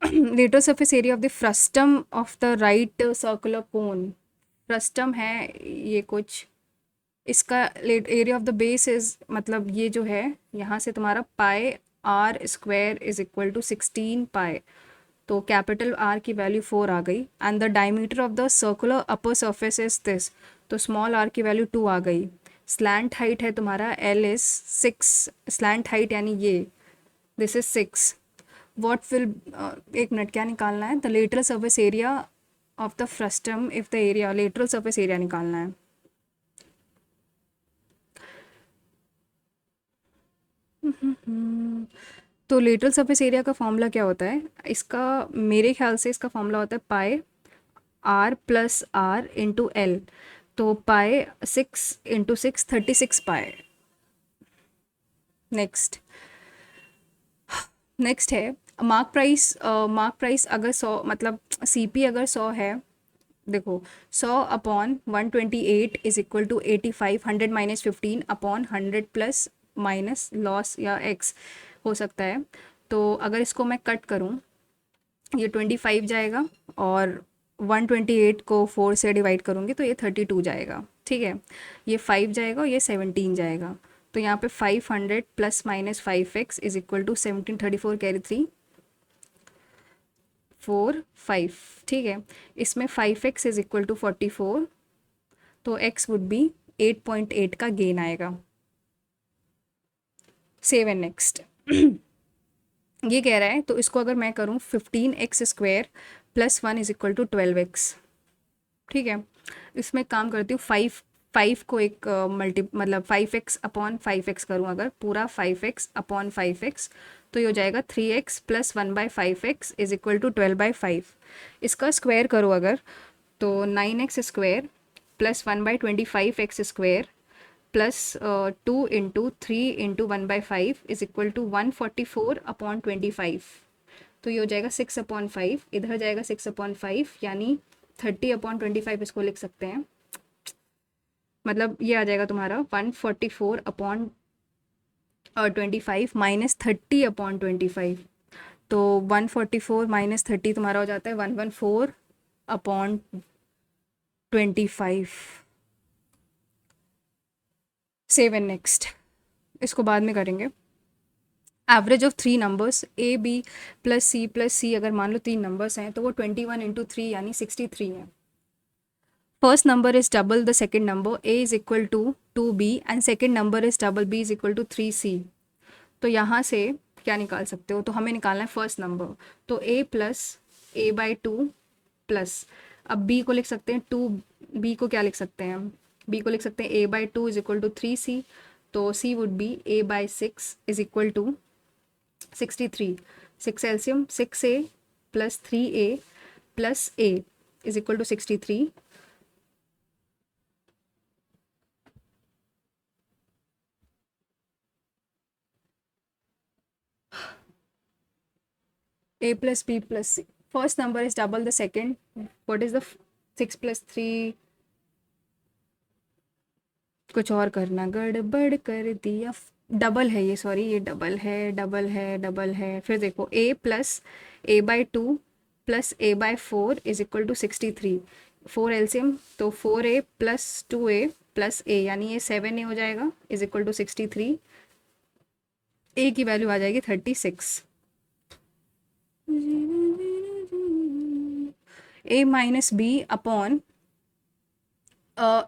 lateral surface area of the frustum of the right circular cone, frustum है ये कुछ, इसका area of the base is, मतलब ये जो है यहाँ से तुम्हारा pi r square is equal to 16 pi, तो कैपिटल आर की वैल्यू 4 आ गई, and the diameter of the circular upper surface is this, तो स्मॉल आर की वैल्यू 2 आ गई। स्लैंट हाइट है तुम्हारा एल इज 6, स्लैंट हाइट यानी ये, दिस इज 6। वॉट विल, एक मिनट, क्या निकालना है? The lateral surface area of the frustum if the area, lateral surface area निकालना है। तो लेटरल सरफेस एरिया का फॉर्मूला क्या होता है इसका? मेरे ख्याल से इसका फॉर्मूला होता है pi r plus r into l, तो पाई 6 × 6 36 पाई। नेक्स्ट नेक्स्ट है मार्क प्राइस। मार्क प्राइस अगर 100, मतलब सीपी अगर 100 है, देखो 100 upon 128 is equal to 85, 100 minus 15 upon 100 plus minus loss या एक्स हो सकता है। तो अगर इसको मैं कट करूँ, ये 25 जाएगा, और 128 को 4 से डिवाइड करूँगी तो ये 32 जाएगा, ठीक है। ये 5 जाएगा और ये 17 जाएगा, तो यहाँ पे 500 plus minus 5x is equal to 17, 34 carry 3 4 5, ठीक है। इसमें 5x इज इक्वल टू 44, तो x वुड बी 8.8 का गेन आएगा। Save and next. ये कह रहा है, तो इसको अगर मैं करूँ 15x square plus 1 is equal to 12x, ठीक है। इसमें काम करती हूँ, 5 को एक मतलब 5x अपॉन 5x करूँ अगर, पूरा 5x अपॉन 5x, तो ये हो जाएगा 3x plus 1/5x is equal to 12/5। इसका स्क्वायर करो अगर, तो 9x square plus 1/25x square plus 2 into 3 into 1/5 is equal to 144 upon 25, तो ये हो जाएगा 6/5, इधर जाएगा 6/5, यानी 30/25 इसको लिख सकते हैं। मतलब ये आ जाएगा तुम्हारा 144 अपॉन 25 माइनस 30/25, तो 144 माइनस 30 तुम्हारा हो जाता है 114/25। सेव एंड नेक्स्ट, इसको बाद में करेंगे। Average of 3 numbers A B plus C अगर मान लो 3 नंबर्स हैं, तो वो 21 इंटू 3 यानी 63 है। First number is double the second number, a is equal to 2b and second number is double b is equal to 3c। तो यहाँ से क्या निकाल सकते हो? तो हमें निकालना है फर्स्ट नंबर, तो a प्लस a/2 प्लस, अब b को लिख सकते हैं 2b को क्या लिख सकते हैं? b को लिख सकते हैं a/2 is equal to 3c, तो c would be a/6 is equal to 63। 6 LCM 6a plus 3a plus a is equal to 63। a plus b plus c. First number is double the second. What is the 6 plus 3? कुछ और करना, गड़बड़ कर दिया। Double है ये, sorry, ये double है, डबल है, डबल है। फिर देखो a plus a/2 plus a/4 is equal to 63। 4 LCM, तो 4a plus 2a plus a, यानी ये 7a हो जाएगा इज इक्वल टू 63। a की वैल्यू आ जाएगी 36। a minus b upon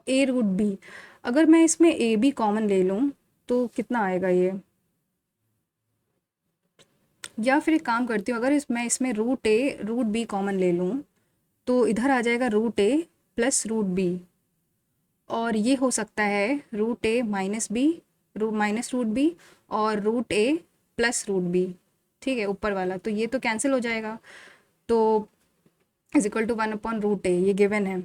a root b. अगर मैं इसमें ए बी कॉमन ले लूँ तो कितना आएगा ये? या फिर एक काम करती हूँ, अगर मैं इसमें root A root B common ले लूँ तो इधर आ जाएगा root A plus root B, और ये हो सकता है root A minus B, minus root B, और root A plus root B, ठीक है, ऊपर वाला। तो ये तो कैंसिल हो जाएगा, तो इज इक्वल टू 1/√a, ये गिवन है,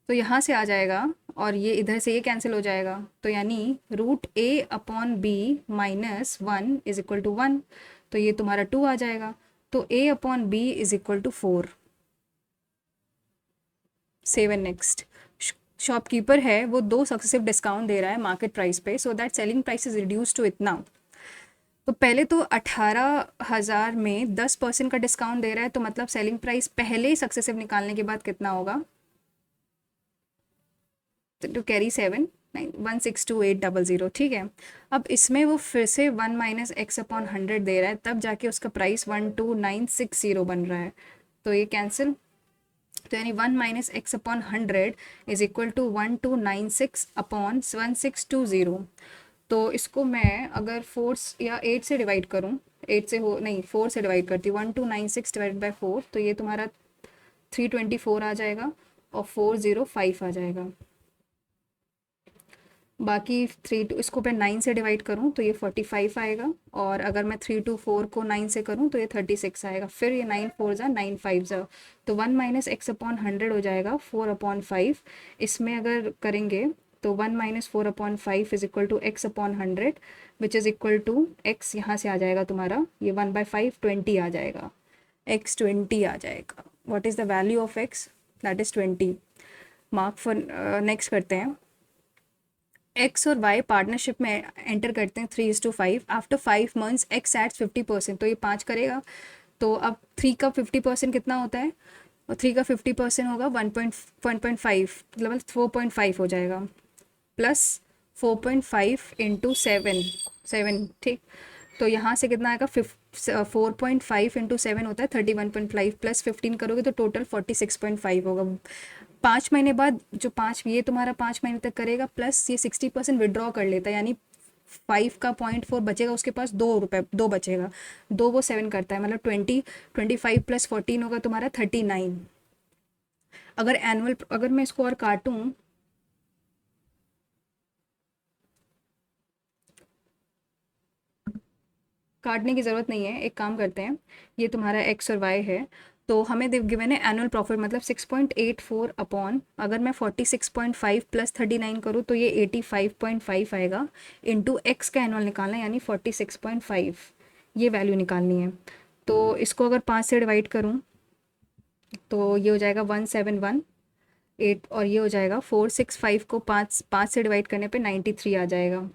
तो यहाँ से आ जाएगा, और ये इधर से ये कैंसिल हो जाएगा, तो यानी root a upon b minus 1 is equal to 1, तो ये तुम्हारा 2 आ जाएगा, तो a upon b is equal to 4। Seven next, shopkeeper है वो 2 सक्सेसिव डिस्काउंट दे रहा है मार्केट प्राइस पे, so that selling price is reduce to इतना। तो पहले तो 18,000 में 10% का डिस्काउंट दे रहा है, तो मतलब सेलिंग प्राइस पहले सक्सेसिव निकालने के बाद कितना होगा, टू कैरी 79162,800, ठीक है। अब इसमें वो फिर से 1 - x/100 दे रहा है, तब जाके उसका प्राइस 12960 बन रहा है, तो ये कैंसिल। तो यानी 1 - x/100 इज इक्वल टू 1296/1620। तो इसको मैं अगर 4 या 8 से डिवाइड करूँ, 8 से हो नहीं, 4 से डिवाइड करती हूँ, 1296 डिवाइड बाई 4, तो ये तुम्हारा 324 आ जाएगा और 405 आ जाएगा। बाकी 3 टू इसको मैं 9 से डिवाइड करूँ तो ये 45 आएगा, और अगर मैं 3 to 4 को 9 से करूँ तो ये 36 आएगा। फिर ये 9 4 जा 9 5 जा, तो 1 - x/100 हो जाएगा 4/5। इसमें अगर करेंगे तो 1 - 4/5 is equal to x/100, which is equal to x, यहाँ से आ जाएगा तुम्हारा ये 1/5 20 आ जाएगा, x 20 आ जाएगा। What is the value of x, that is 20। Mark for next करते हैं। एक्स और वाई पार्टनरशिप में एंटर करते हैं 3:5। आफ्टर 5 months एक्स एड्स 50%, तो ये 5 करेगा। तो अब 3 का 50% कितना होता है, और 3 का 50% होगा 1.5, मतलब 4.5 हो जाएगा, प्लस 4.5 इंटू 7, ठीक। तो यहाँ से कितना आएगा, 4.5 इंटू 7 होता है 31.5, प्लस 15 करोगे तो टोटल 46.5 होगा। 5 महीने बाद जो 5, ये तुम्हारा 5 महीने तक करेगा, प्लस ये 60% विड्रॉ कर लेता है, यानी 5 का 0.4 बचेगा उसके पास, 2 रुपये 2 बचेगा, 2 वो 7 करता है, मतलब 25 प्लस 14 होगा तुम्हारा 39। अगर मैं इसको और काटूँ, काटने की ज़रूरत नहीं है, एक काम करते हैं, ये तुम्हारा एक्स और वाई है, तो हमें गिवन है एनुअल प्रॉफिट मतलब 6.84 अपॉन, अगर मैं 46.5 प्लस 39 करूँ तो ये 85.5 आएगा, इंटू एक्स का एनुअल निकालना है यानी 46.5, ये वैल्यू निकालनी है। तो इसको अगर 5 से डिवाइड करूँ तो ये हो जाएगा 1718, और ये हो जाएगा 465 को 5 से डिवाइड करने पे 93 आ जाएगा।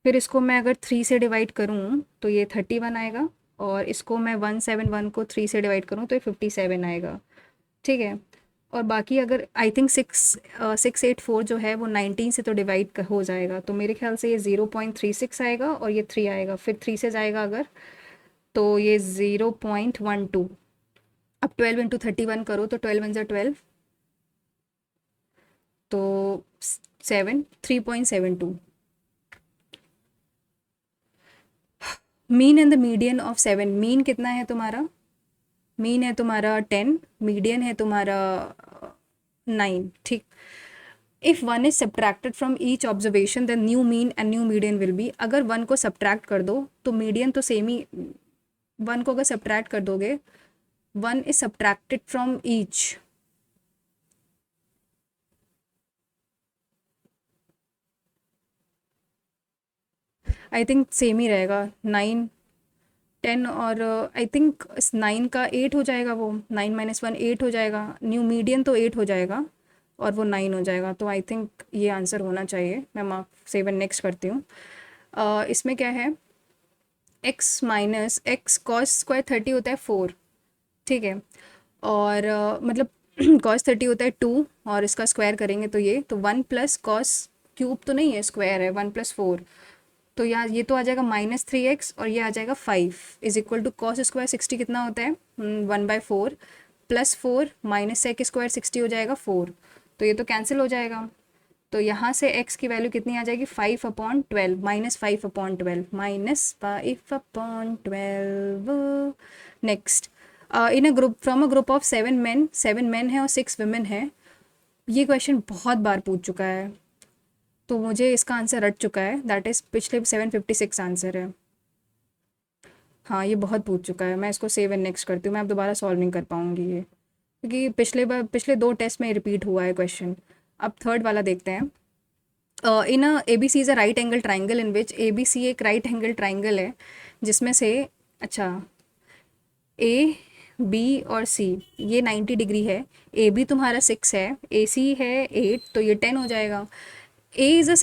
फिर इसको मैं अगर 3 से डिवाइड करूँ तो ये 31 आएगा, और इसको मैं 171 को 3 से डिवाइड करूँ तो ये 57 आएगा, ठीक है। और बाकी अगर आई थिंक 684 जो है वो 19 से तो डिवाइड हो जाएगा, तो मेरे ख्याल से ये 0.36 आएगा, और ये 3 आएगा, फिर 3 से जाएगा अगर, तो ये 0.12। अब 12 इंटू 31 करो तो 12 1 12, तो 3.72। Mean and the median of 7, mean कितना है तुम्हारा, मीन है तुम्हारा 10, मीडियन है तुम्हारा 9, ठीक। If 1 is subtracted from each observation the new mean and new median will be, अगर 1 को सब्ट्रैक्ट कर दो तो मीडियन तो सेम ही, 1 को अगर सब्ट्रैक्ट कर दोगे, 1 is subtracted from each, I think same ही रहेगा, 9 10, और आई थिंक 9 का 8 हो जाएगा, वो 9 - 1 8 हो जाएगा, न्यू मीडियन तो 8 हो जाएगा, और वो 9 हो जाएगा, तो आई थिंक ये आंसर होना चाहिए। मैं मार्क 7 नेक्स्ट करती हूँ। इसमें क्या है, x - x कॉस स्क्वायर 30 होता है 4, ठीक है, और मतलब कॉस 30 होता है 2, और इसका स्क्वायर करेंगे तो ये, तो 1 प्लस कॉस क्यूब तो नहीं है, स्क्वायर है, 1 + 4, तो यहाँ ये तो आ जाएगा -3x, और ये आ जाएगा 5 is equal to cos square 60 कितना होता है 1/4, प्लस 4 माइनस सेक स्क्वायर 60 हो जाएगा 4, तो ये तो कैंसिल हो जाएगा। तो यहाँ से x की वैल्यू कितनी आ जाएगी, 5/12, -5/12, -5/12। Next, in a group, from a group of 7 main है और 6 वुमेन है। ये क्वेश्चन बहुत बार पूछ चुका है, तो मुझे इसका आंसर रट चुका है, दैट इज़ पिछले 756 आंसर है। हाँ, ये बहुत पूछ चुका है, मैं इसको सेव एंड नेक्स्ट करती हूँ, मैं अब दोबारा सॉल्व नहीं कर पाऊँगी ये, क्योंकि पिछले 2 टेस्ट में रिपीट हुआ है क्वेश्चन। अब थर्ड वाला देखते हैं। In A B C is a right angle triangle in which, A B C एक राइट एंगल ट्राइंगल है जिसमें से, अच्छा, ए बी और सी ये 90 डिग्री है, ए बी तुम्हारा 6 है, ए सी है 8, तो ये 10 हो जाएगा। A is a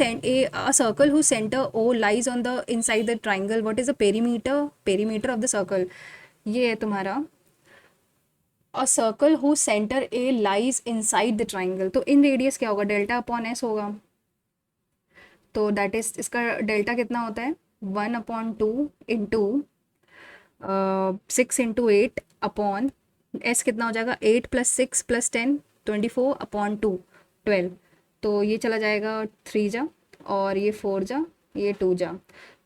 circle whose center O lies on the inside the triangle. What is the perimeter of the circle? ये है तुम्हारा a circle whose center A lies inside the triangle. तो इन रेडियस क्या होगा, डेल्टा अपॉन एस होगा. तो that is, इसका delta कितना होता है, 1/2 इंटू 6 × 8 अपॉन एस कितना हो जाएगा, 8 + 6 + 10 24/2 12. तो ये चला जाएगा 3 जा, और ये 4 जा, ये 2 जा.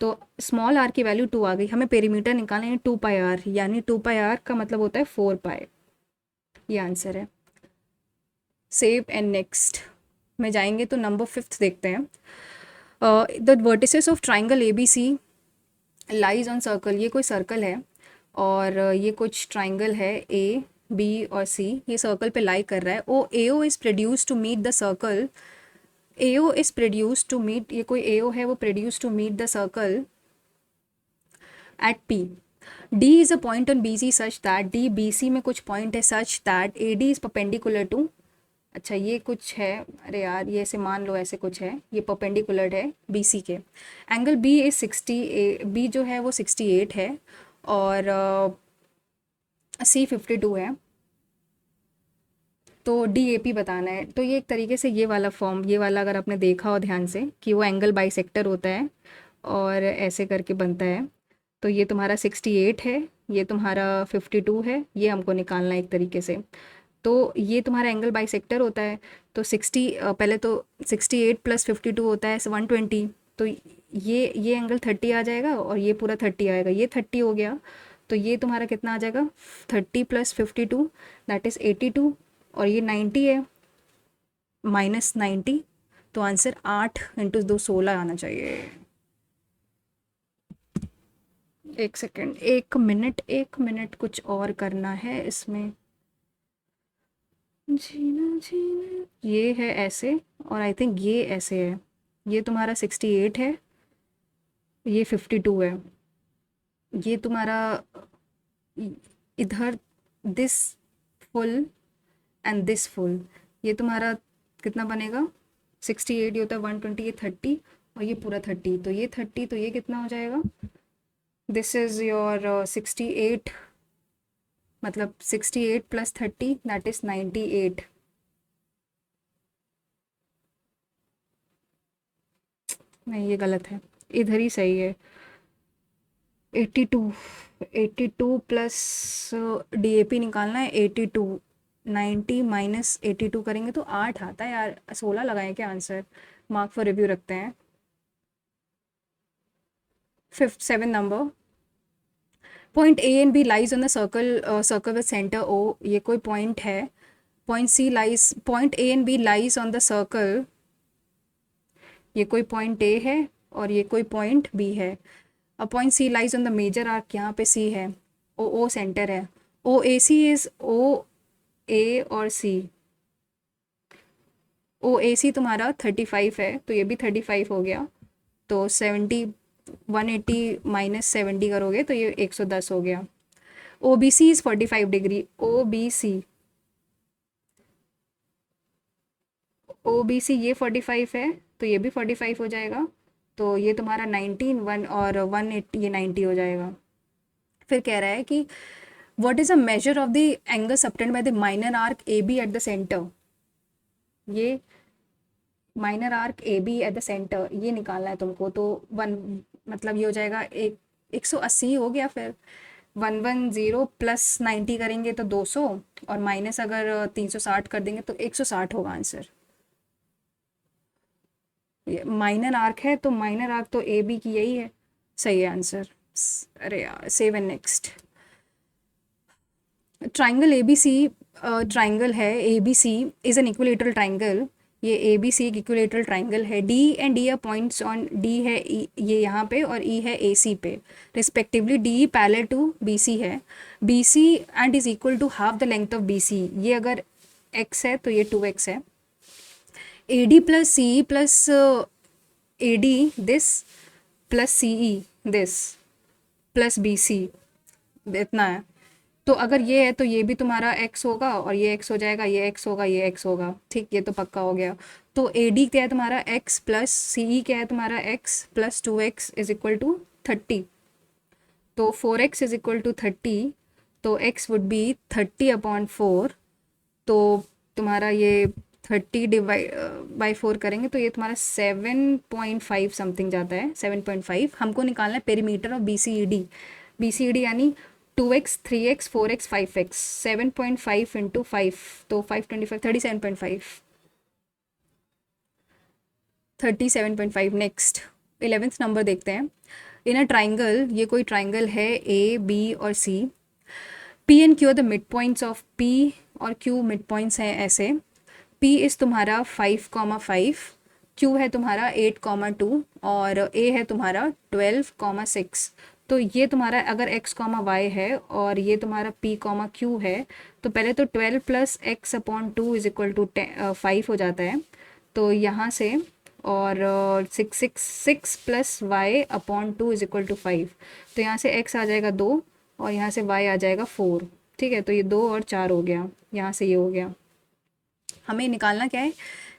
तो स्मॉल आर की वैल्यू 2 आ गई. हमें पेरीमीटर निकालना है 2πr, यानी 2πr का मतलब होता है 4π. ये आंसर है. सेव एंड नेक्स्ट में जाएंगे तो नंबर 5 देखते हैं. The vertices of triangle ABC lies on circle. ये कोई सर्कल है और ये कुछ ट्राइंगल है A B और C, ये सर्कल पे लाई कर रहा है. AO is produce to meet the circle. AO is produce to meet, ये कोई AO है, वो produce to meet the circle at P. D is a point on BC such that D BC में कुछ point है such that AD is perpendicular to. अच्छा ये कुछ है, अरे यार ये ऐसे मान लो, ऐसे कुछ है, ये परपेंडिकुलर है BC के. एंगल B इज 60, B जो है वो 68 है और C 52 है. तो DAP बताना है. तो ये एक तरीके से ये वाला फॉर्म, ये वाला अगर आपने देखा हो ध्यान से कि वो एंगल बाइसेक्टर होता है और ऐसे करके बनता है. तो ये तुम्हारा 68 है, ये तुम्हारा 52 है, ये हमको निकालना है एक तरीके से. तो ये तुम्हारा एंगल बाइसेक्टर होता है. तो 60 पहले तो 68 + 52 होता है 120. तो ये एंगल 30 आ जाएगा और ये पूरा 30 आएगा, ये 30 हो गया. तो ये तुम्हारा कितना आ जाएगा, 30 + 52 दैट इज़ 82, और ये 90 है -90. तो आंसर 8 × 2 16 आना चाहिए. एक सेकेंड, एक मिनट कुछ और करना है इसमें. जीना जीना, ये है ऐसे और आई थिंक ये ऐसे है. ये तुम्हारा 68 है, ये 52 है, ये तुम्हारा इधर this full and this full, ये तुम्हारा कितना बनेगा, 68 ये होता है 120, ये 30 और ये पूरा 30. तो ये 30, तो ये कितना हो जाएगा, दिस इज़ योर 68, मतलब 68 + 30 दैट इज़ 98. नहीं ये गलत है, इधर ही सही है. 82 प्लस DAP निकालना है. 82 90 - 82 करेंगे तो 8 आता है यार. 16 लगाएं क्या आंसर, मार्क फॉर रिव्यू रखते हैं. 7 number. Point A and B lies on the circle with centre O. ये कोई पॉइंट है. Point A and B lies on the circle. ये कोई पॉइंट A है और ये कोई पॉइंट B है. अब point C lies on the major arc, यहाँ पे C है, O सेंटर है. OAC इज OA और C. OAC तुम्हारा 35 है, तो ये भी 35 हो गया. तो 180 - 70 करोगे तो ये 110 हो गया. OBC is 45 degree. OBC ये 45 है, तो ये भी 45 हो जाएगा. तो ये तुम्हारा 19 1 और 180, ये 90 हो जाएगा. फिर कह रहा है कि what is a measure of the angle subtended by the minor arc AB at the centre. ये minor arc AB at the centre ये निकालना है तुमको. तो 1 मतलब ये हो जाएगा 180 हो गया. फिर 110 + 90 करेंगे तो 200, और माइनस अगर 360 कर देंगे तो 160 होगा आंसर. माइनर आर्क है तो माइनर आर्क तो AB की यही है, सही है आंसर. अरे यार, save and next. Triangle ABC triangle है. ABC is an equilateral triangle. ये ABC एक इक्विलेटरल ट्राइंगल है. D and E points on, D है ये यहाँ पे और E है AC पे respectively. DE parallel to BC है. BC and is equal to half the length of BC. ये अगर x है तो ये 2x है. AD + CE + AD this + CE this + BC इतना है. तो अगर ये है तो ये भी तुम्हारा x होगा, और ये x हो जाएगा, ये x होगा, ये x होगा। ठीक, ये तो पक्का हो गया। तो AD क्या है तुम्हारा x प्लस CE क्या है तुम्हारा x plus 2x is equal to 30। तो 4x इज इक्वल टू 30, तो x वुड बी 30/4। तो तुम्हारा ये 30 डिवाइड बाई 4 करेंगे तो ये तुम्हारा 7.5 समथिंग जाता है, 7.5। हमको निकालना है पेरीमीटर ऑफ BCED। BCED यानी 2x 3x 4x 5x, 7.5 into 5, तो 525 37.5, 37.5। नेक्स्ट 11th नंबर देखते हैं। इन अ ट्राइंगल, ये कोई ट्राइंगल है AB और C। P and Q are the mid points of P और Q मिड पॉइंट्स हैं ऐसे। P इज़ तुम्हारा 5,5, Q है तुम्हारा 8,2 और A है तुम्हारा 12,6। तो ये तुम्हारा अगर x, y है और ये तुम्हारा P, Q है, तो पहले तो 12 plus x upon 2 is equal to 5 हो जाता है। तो यहाँ से और 6 plus y upon 2 is equal to 5। तो यहाँ से x आ जाएगा 2 और यहाँ से y आ जाएगा 4। ठीक है, तो ये 2 और 4 हो गया, यहाँ से ये हो गया। हमें निकालना क्या है,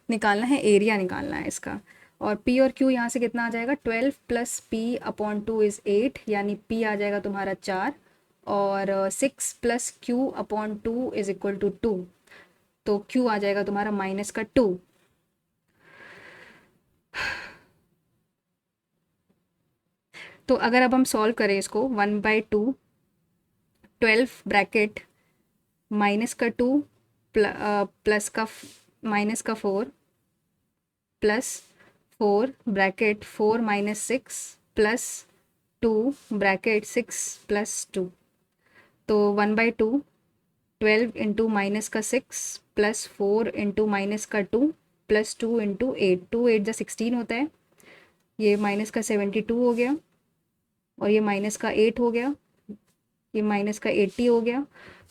निकालना है एरिया, निकालना है इसका। और P और Q यहाँ से कितना आ जाएगा, 12 प्लस पी अपॉन 2 इज़ 8, यानी P आ जाएगा तुम्हारा 4 और 6 plus Q upon 2 is equal to 2। तो Q आ जाएगा तुम्हारा -2। तो अगर अब हम सॉल्व करें इसको, 1/2 12 ब्रैकेट -2 प्लस का -4 plus 4 bracket 4 - 6 plus 2 bracket 6 plus 2। तो 1/2 12 into -6 plus 4 into -2 plus 2 into 8, 2 8 जा 16 होता है। ये -72 हो गया और ये -8 हो गया, ये -80 हो गया।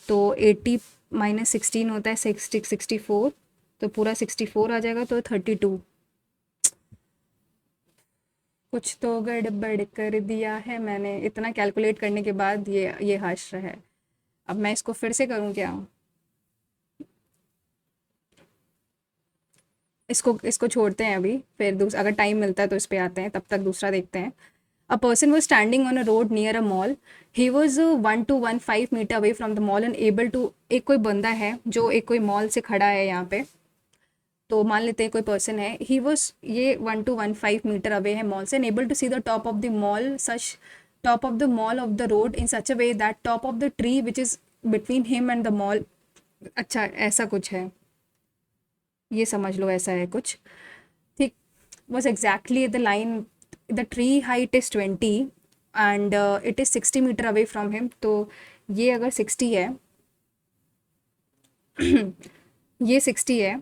तो 80 -16 होता है 64, तो पूरा 64 आ जाएगा, तो 32। कुछ तो गड़बड़ कर दिया है मैंने, इतना कैलकुलेट करने के बाद ये हाश रहा है। अब मैं इसको फिर से करूँ क्या, इसको इसको छोड़ते हैं अभी, फिर अगर टाइम मिलता है तो इस पे आते हैं, तब तक दूसरा देखते हैं। A person was standing on a road near a mall. He was 1 to 15 metre away from the mall and able to, एक कोई बंदा है जो एक कोई मॉल से खड़ा है यहाँ पे। तो मान लेते हैं कोई पर्सन है, ही वॉज ये 1 to 15 मीटर अवे है मॉल से, and able to see the top of the mall such, top of the mall of the road in such a way that top of the tree which is between him and the mall. अच्छा, ऐसा कुछ है, ये समझ लो ऐसा है कुछ। ठीक, was exactly the line, the tree height is 20 and it is 60 metre away from him। तो ये अगर 60 है ये 60 है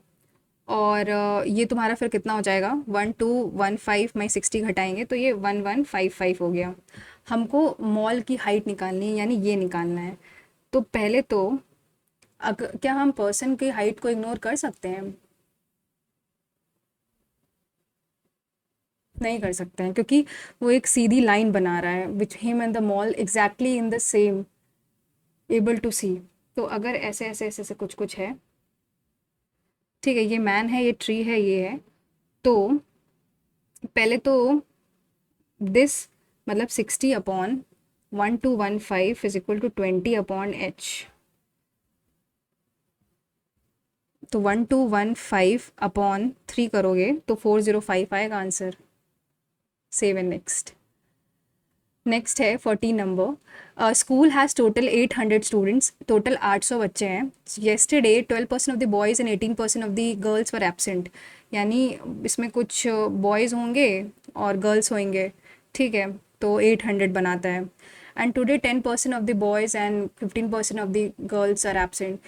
और ये तुम्हारा फिर कितना हो जाएगा, 1215 में 60 घटाएंगे तो ये 1155 हो गया। हमको मॉल की हाइट निकालनी है, यानी ये निकालना है। तो पहले तो अगर क्या हम पर्सन की हाइट को इग्नोर कर सकते हैं, नहीं कर सकते हैं, क्योंकि वो एक सीधी लाइन बना रहा है which him and the mall exactly in the same able to see. तो अगर ऐसे ऐसे ऐसे ऐसे कुछ कुछ है, ठीक है, ये मैन है, ये ट्री है, ये है। तो पहले तो दिस मतलब 60/1 to 15 is equal to 20/h। तो 1 to 15/3 करोगे तो 405 आएगा answer. Save and next. Next है 14 number. School has total 800 students, total 800 बच्चे हैं। Yesterday 12% of the boys and 18% of the girls were absent, यानी इसमें कुछ बॉयज़ होंगे और गर्ल्स होंगे। ठीक है, तो 800 बनाता है। And today 10% of the boys and 15% of the girls are absent.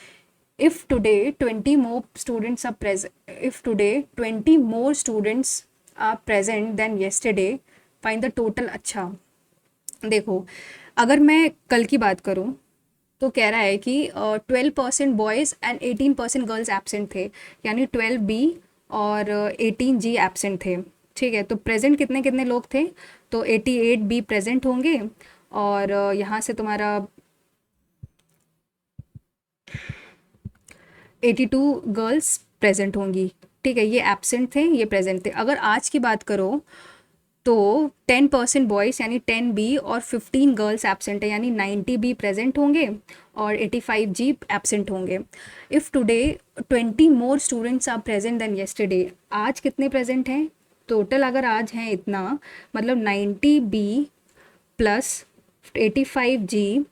If today 20 more students are present, if today 20 more students are present than yesterday, find the total. अच्छा देखो, अगर मैं कल की बात करूं तो कह रहा है कि 12% बॉयज़ एंड 18% गर्ल्स एब्सेंट थे, यानी 12B और 18G एब्सेंट थे। ठीक है, तो प्रेजेंट कितने कितने लोग थे, तो 88B प्रेजेंट होंगे और यहाँ से तुम्हारा 82 गर्ल्स प्रेजेंट होंगी, ठीक है, ये एब्सेंट थे, ये प्रेजेंट थे। अगर आज की बात करो तो 10% बॉयज़ यानी 10 बी और 15 गर्ल्स एब्सेंट है, यानी 90 बी प्रेजेंट होंगे और 85 जी एब्सेंट होंगे। If today 20 more students are present than yesterday, आज कितने प्रेजेंट हैं टोटल? अगर आज हैं इतना, मतलब 90 b plus 85 g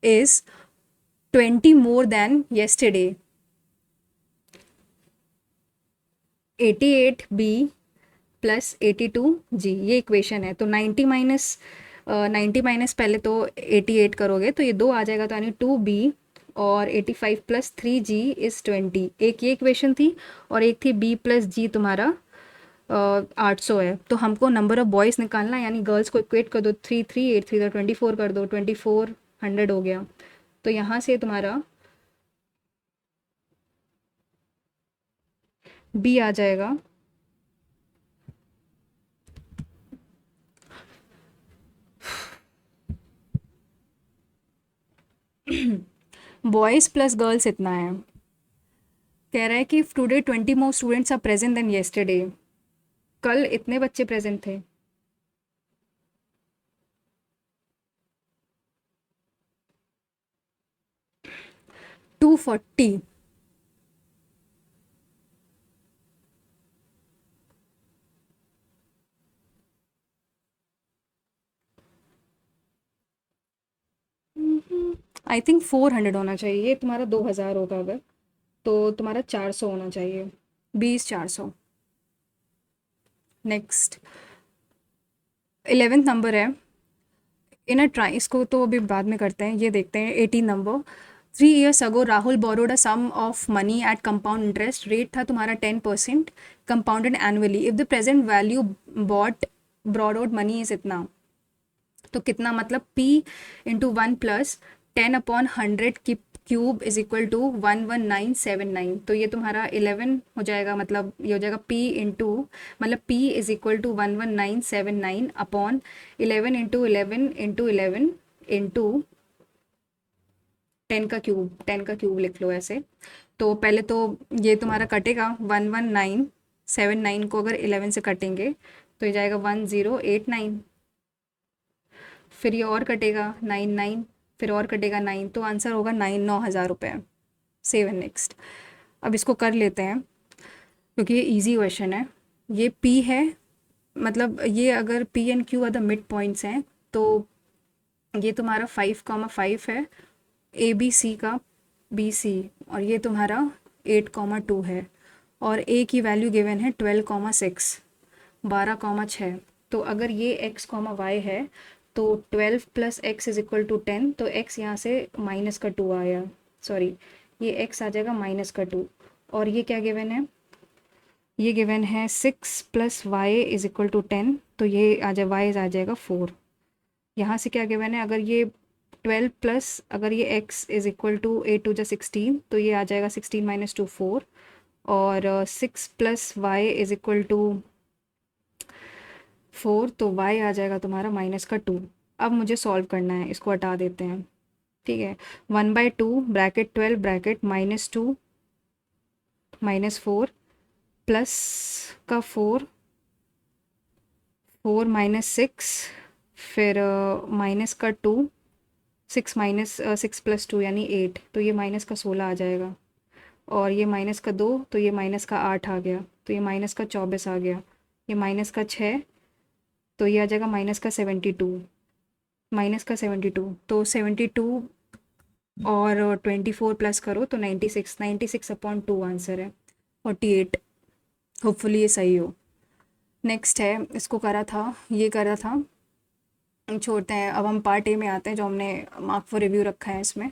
is 20 more than yesterday. 88 b plus 82 g, ये इक्वेशन है। तो 90 माइनस पहले तो 88 करोगे तो ये 2 आ जाएगा, तो यानी 2 बी और 85 प्लस 3 जी इज़ 20। एक ये इक्वेशन थी और एक थी बी प्लस जी तुम्हारा 800 है। तो हमको नंबर ऑफ बॉयज़ निकालना है, यानी गर्ल्स को इक्वेट कर दो, 3 3 8 3 24 कर दो, 2400 हो गया। तो यहाँ से तुम्हारा बी आ जाएगा बॉयज़ प्लस गर्ल्स इतना है। कह रहा है कि today 20 more students are present than yesterday, कल इतने बच्चे प्रेजेंट थे। 240। आई थिंक 400 होना चाहिए, ये तुम्हारा 2000 होगा अगर, तो तुम्हारा 400 होना चाहिए, 20 400। नेक्स्ट 11th नंबर है। इन अ ट्राई, इसको तो अभी बाद में करते हैं, ये देखते हैं 18 नंबर। 3 years ago Rahul borrowed a sum of money at compound interest, rate था तुम्हारा 10%, compounded annually. If the present value bought borrowed money is इतना, तो कितना, मतलब P इंटू 1 प्लस 10/100 की क्यूब इज इक्वल टू 11979। तो ये तुम्हारा 11 हो जाएगा, मतलब ये हो जाएगा P इंटू, मतलब P is equal to 11979 upon 11 into 11 into 11 into 10 का क्यूब लिख लो ऐसे। तो पहले तो ये तुम्हारा कटेगा, 11979 को अगर 11 से कटेंगे तो ये जाएगा 1089। फिर ये और कटेगा 99, फिर और कटेगा 9, तो आंसर होगा 9,000 रुपये। Seven next. अब इसको कर लेते हैं क्योंकि ये इजी क्वेश्चन है। ये P है, मतलब ये अगर P and Q are the mid points हैं, तो ये तुम्हारा 5,5 है ए बी सी का, बी सी, और ये तुम्हारा 8,2 है, और ए की वैल्यू गिवन है 12,6, 12,6। तो अगर ये x, y है तो 12 plus x is equal to 10, तो x यहाँ से माइनस का 2 आया, सॉरी ये x आ जाएगा माइनस का 2। और ये क्या गिवन है, ये गिवन है 6 plus y is equal to 10, तो ये आ जाए y आ जाएगा 4। यहाँ से क्या गिवन है, अगर ये 12 प्लस, अगर ये x इज इक्वल टू 8 2 16, तो ये आ जाएगा 16 माइनस 2 4, और 6 plus y is equal to 4, तो y आ जाएगा तुम्हारा माइनस का 2। अब मुझे सॉल्व करना है, इसको हटा देते हैं, ठीक है। 1/2 ब्रैकेट 12 ब्रैकेट -2 -4 प्लस का 4, 4 माइनस 6, फिर माइनस का 2, 6 माइनस 6 प्लस 2 यानी 8, तो ये माइनस का 16 आ जाएगा, और ये माइनस का 2, तो ये माइनस का 8 आ गया, तो ये माइनस का 24 आ गया, ये माइनस का 6, तो ये आ जाएगा माइनस का 72, माइनस का 72, तो 72 और 24 प्लस करो तो 96, 96/2 आंसर है, 48। होपफुली ये सही हो। नेक्स्ट है, इसको करा था, ये करा था, छोड़ते हैं। अब हम पार्ट ए में आते हैं, जो हमने मार्क फॉर रिव्यू रखा है इसमें।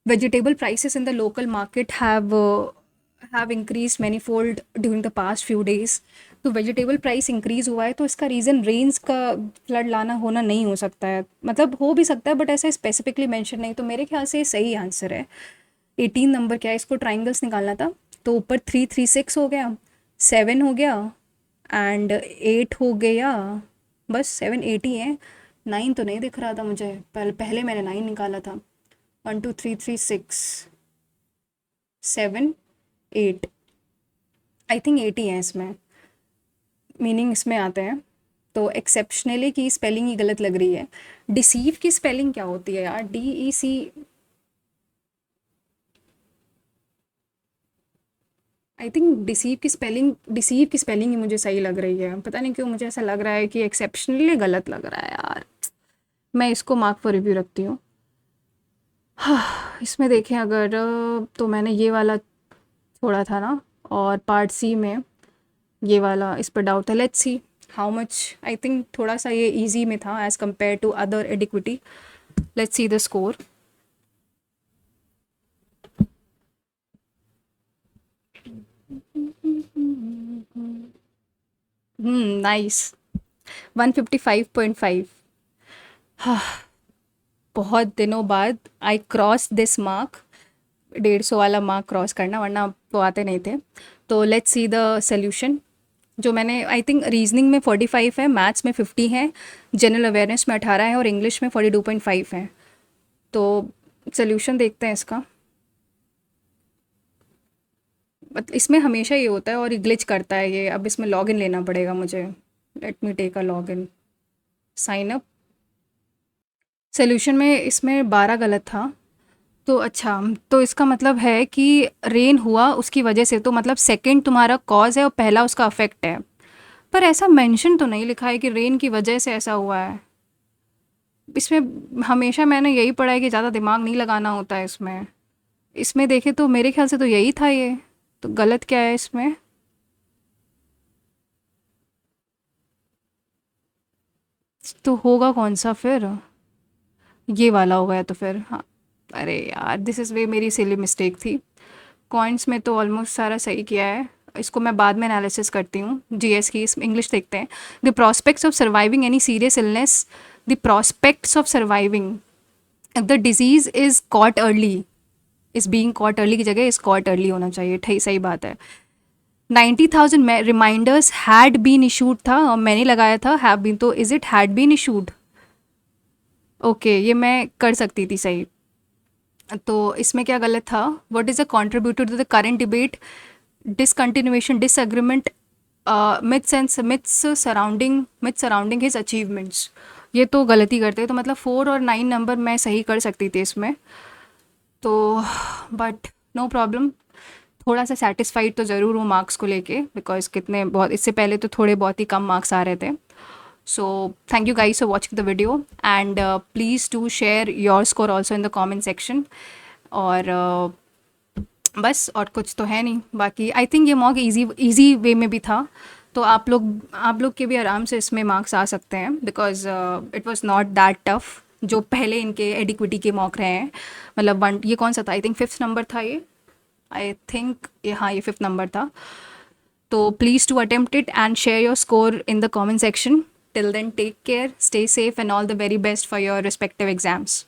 Vegetable prices in the local market have increase manifold during the past few days. तो वेजिटेबल प्राइस इंक्रीज हुआ है, तो इसका रीज़न रेंज का फ्लड लाना होना नहीं हो सकता है, मतलब हो भी सकता है बट ऐसा स्पेसिफिकली मेंशन नहीं, तो मेरे ख्याल से ये सही आंसर है। 18 नंबर क्या है, इसको ट्राइंगल्स निकालना था, तो ऊपर 3 3 6 हो गया, 7 हो गया एंड 8 हो गया, बस 7 8 ही है। 9 तो नहीं दिख रहा था मुझे, पहले मैंने 9 निकाला था। 1 2 3 3 6, 7, 8, आई थिंक 8 ही हैं इसमें, मीनिंग इसमें आते हैं। तो एक्सेप्शनली की स्पेलिंग ही गलत लग रही है। डिसीव की स्पेलिंग क्या होती है यार? DEC। आई थिंक डिसीव की स्पेलिंग ही मुझे सही लग रही है। पता नहीं क्यों मुझे ऐसा लग रहा है कि एक्सेप्शनली गलत लग रहा है यार। मैं इसको मार्क फॉर रिव्यू रखती हूँ। हाँ, इसमें देखें अगर तो मैंने ये वाला छोड़ा था ना, और पार्ट सी में ये वाला, इस पर डाउट है। Let's see how much. I think थोड़ा सा ये इजी में था as compared to other adequacy. Let's see the score. Nice, 155.5। हाँ, बहुत दिनों बाद आई क्रॉस दिस मार्क। 150 वाला मार्क क्रॉस करना, वरना वो आते नहीं थे। तो लेट्स सी द सोल्यूशन। जो मैंने आई थिंक रीजनिंग में 45 है, मैथ्स में 50 है, जनरल अवेयरनेस में 18 है और इंग्लिश में 42.5 है। तो सोल्यूशन देखते हैं इसका। इसमें हमेशा ये होता है और ये ग्लिच करता है ये। अब इसमें लॉगिन लेना पड़ेगा मुझे। Let me take a login, sign up. Solution में इसमें 12 गलत था। तो अच्छा, तो इसका मतलब है कि रेन हुआ उसकी वजह से, तो मतलब सेकंड तुम्हारा कॉज है और पहला उसका अफेक्ट है। पर ऐसा मेंशन तो नहीं लिखा है कि रेन की वजह से ऐसा हुआ है इसमें। हमेशा मैंने यही पढ़ा है कि ज़्यादा दिमाग नहीं लगाना होता है इसमें। इसमें देखे तो मेरे ख्याल से तो यही था ये। तो गलत क्या है इसमें? तो होगा कौन सा फिर? ये वाला होगा या तो फिर, हाँ। अरे यार, दिस इज़ वे मेरी सिली मिस्टेक थी। कॉइन्स में तो ऑलमोस्ट सारा सही किया है। इसको मैं बाद में एनालिसिस करती हूँ। जीएस की इंग्लिश देखते हैं। The prospects of surviving any serious illness, the prospects of surviving if the disease is caught early, is being caught early की जगह इज कॉट अर्ली होना चाहिए। सही बात है। 90,000 रिमाइंडर्स हैड बीन इशूड था और मैंने लगाया था हैव बीन, तो is it had been issued? Okay, ये मैं कर सकती थी सही। तो इसमें क्या गलत था? What is a contributor to the current debate? Discontinuation, disagreement, myths surrounding his achievements. ये तो गलती करते हैं। तो मतलब 4 और 9 नंबर मैं सही कर सकती थी इसमें। तो बट नो प्रॉब्लम। थोड़ा सा सेटिस्फाइड तो ज़रूर हूँ मार्क्स को लेके, बिकॉज कितने बहुत इससे पहले तो थोड़े बहुत ही कम मार्क्स आ रहे थे। So thank you guys for watching the video and please do share your score also in the comment section. और बस और कुछ तो है नहीं बाकी। आई थिंक ये मॉक इजी वे में भी था। तो आप लोग के भी आराम से इसमें मार्क्स आ सकते हैं, because it was not that tough जो पहले इनके एडिक्विटी के मॉक रहे हैं। मतलब वन, ये कौन सा था? आई थिंक 5th नंबर था ये। आई थिंक ये, हाँ, ये 5th नंबर था। तो please to attempt it and share your score in the comment section. Till then take care, stay safe and all the very best for your respective exams.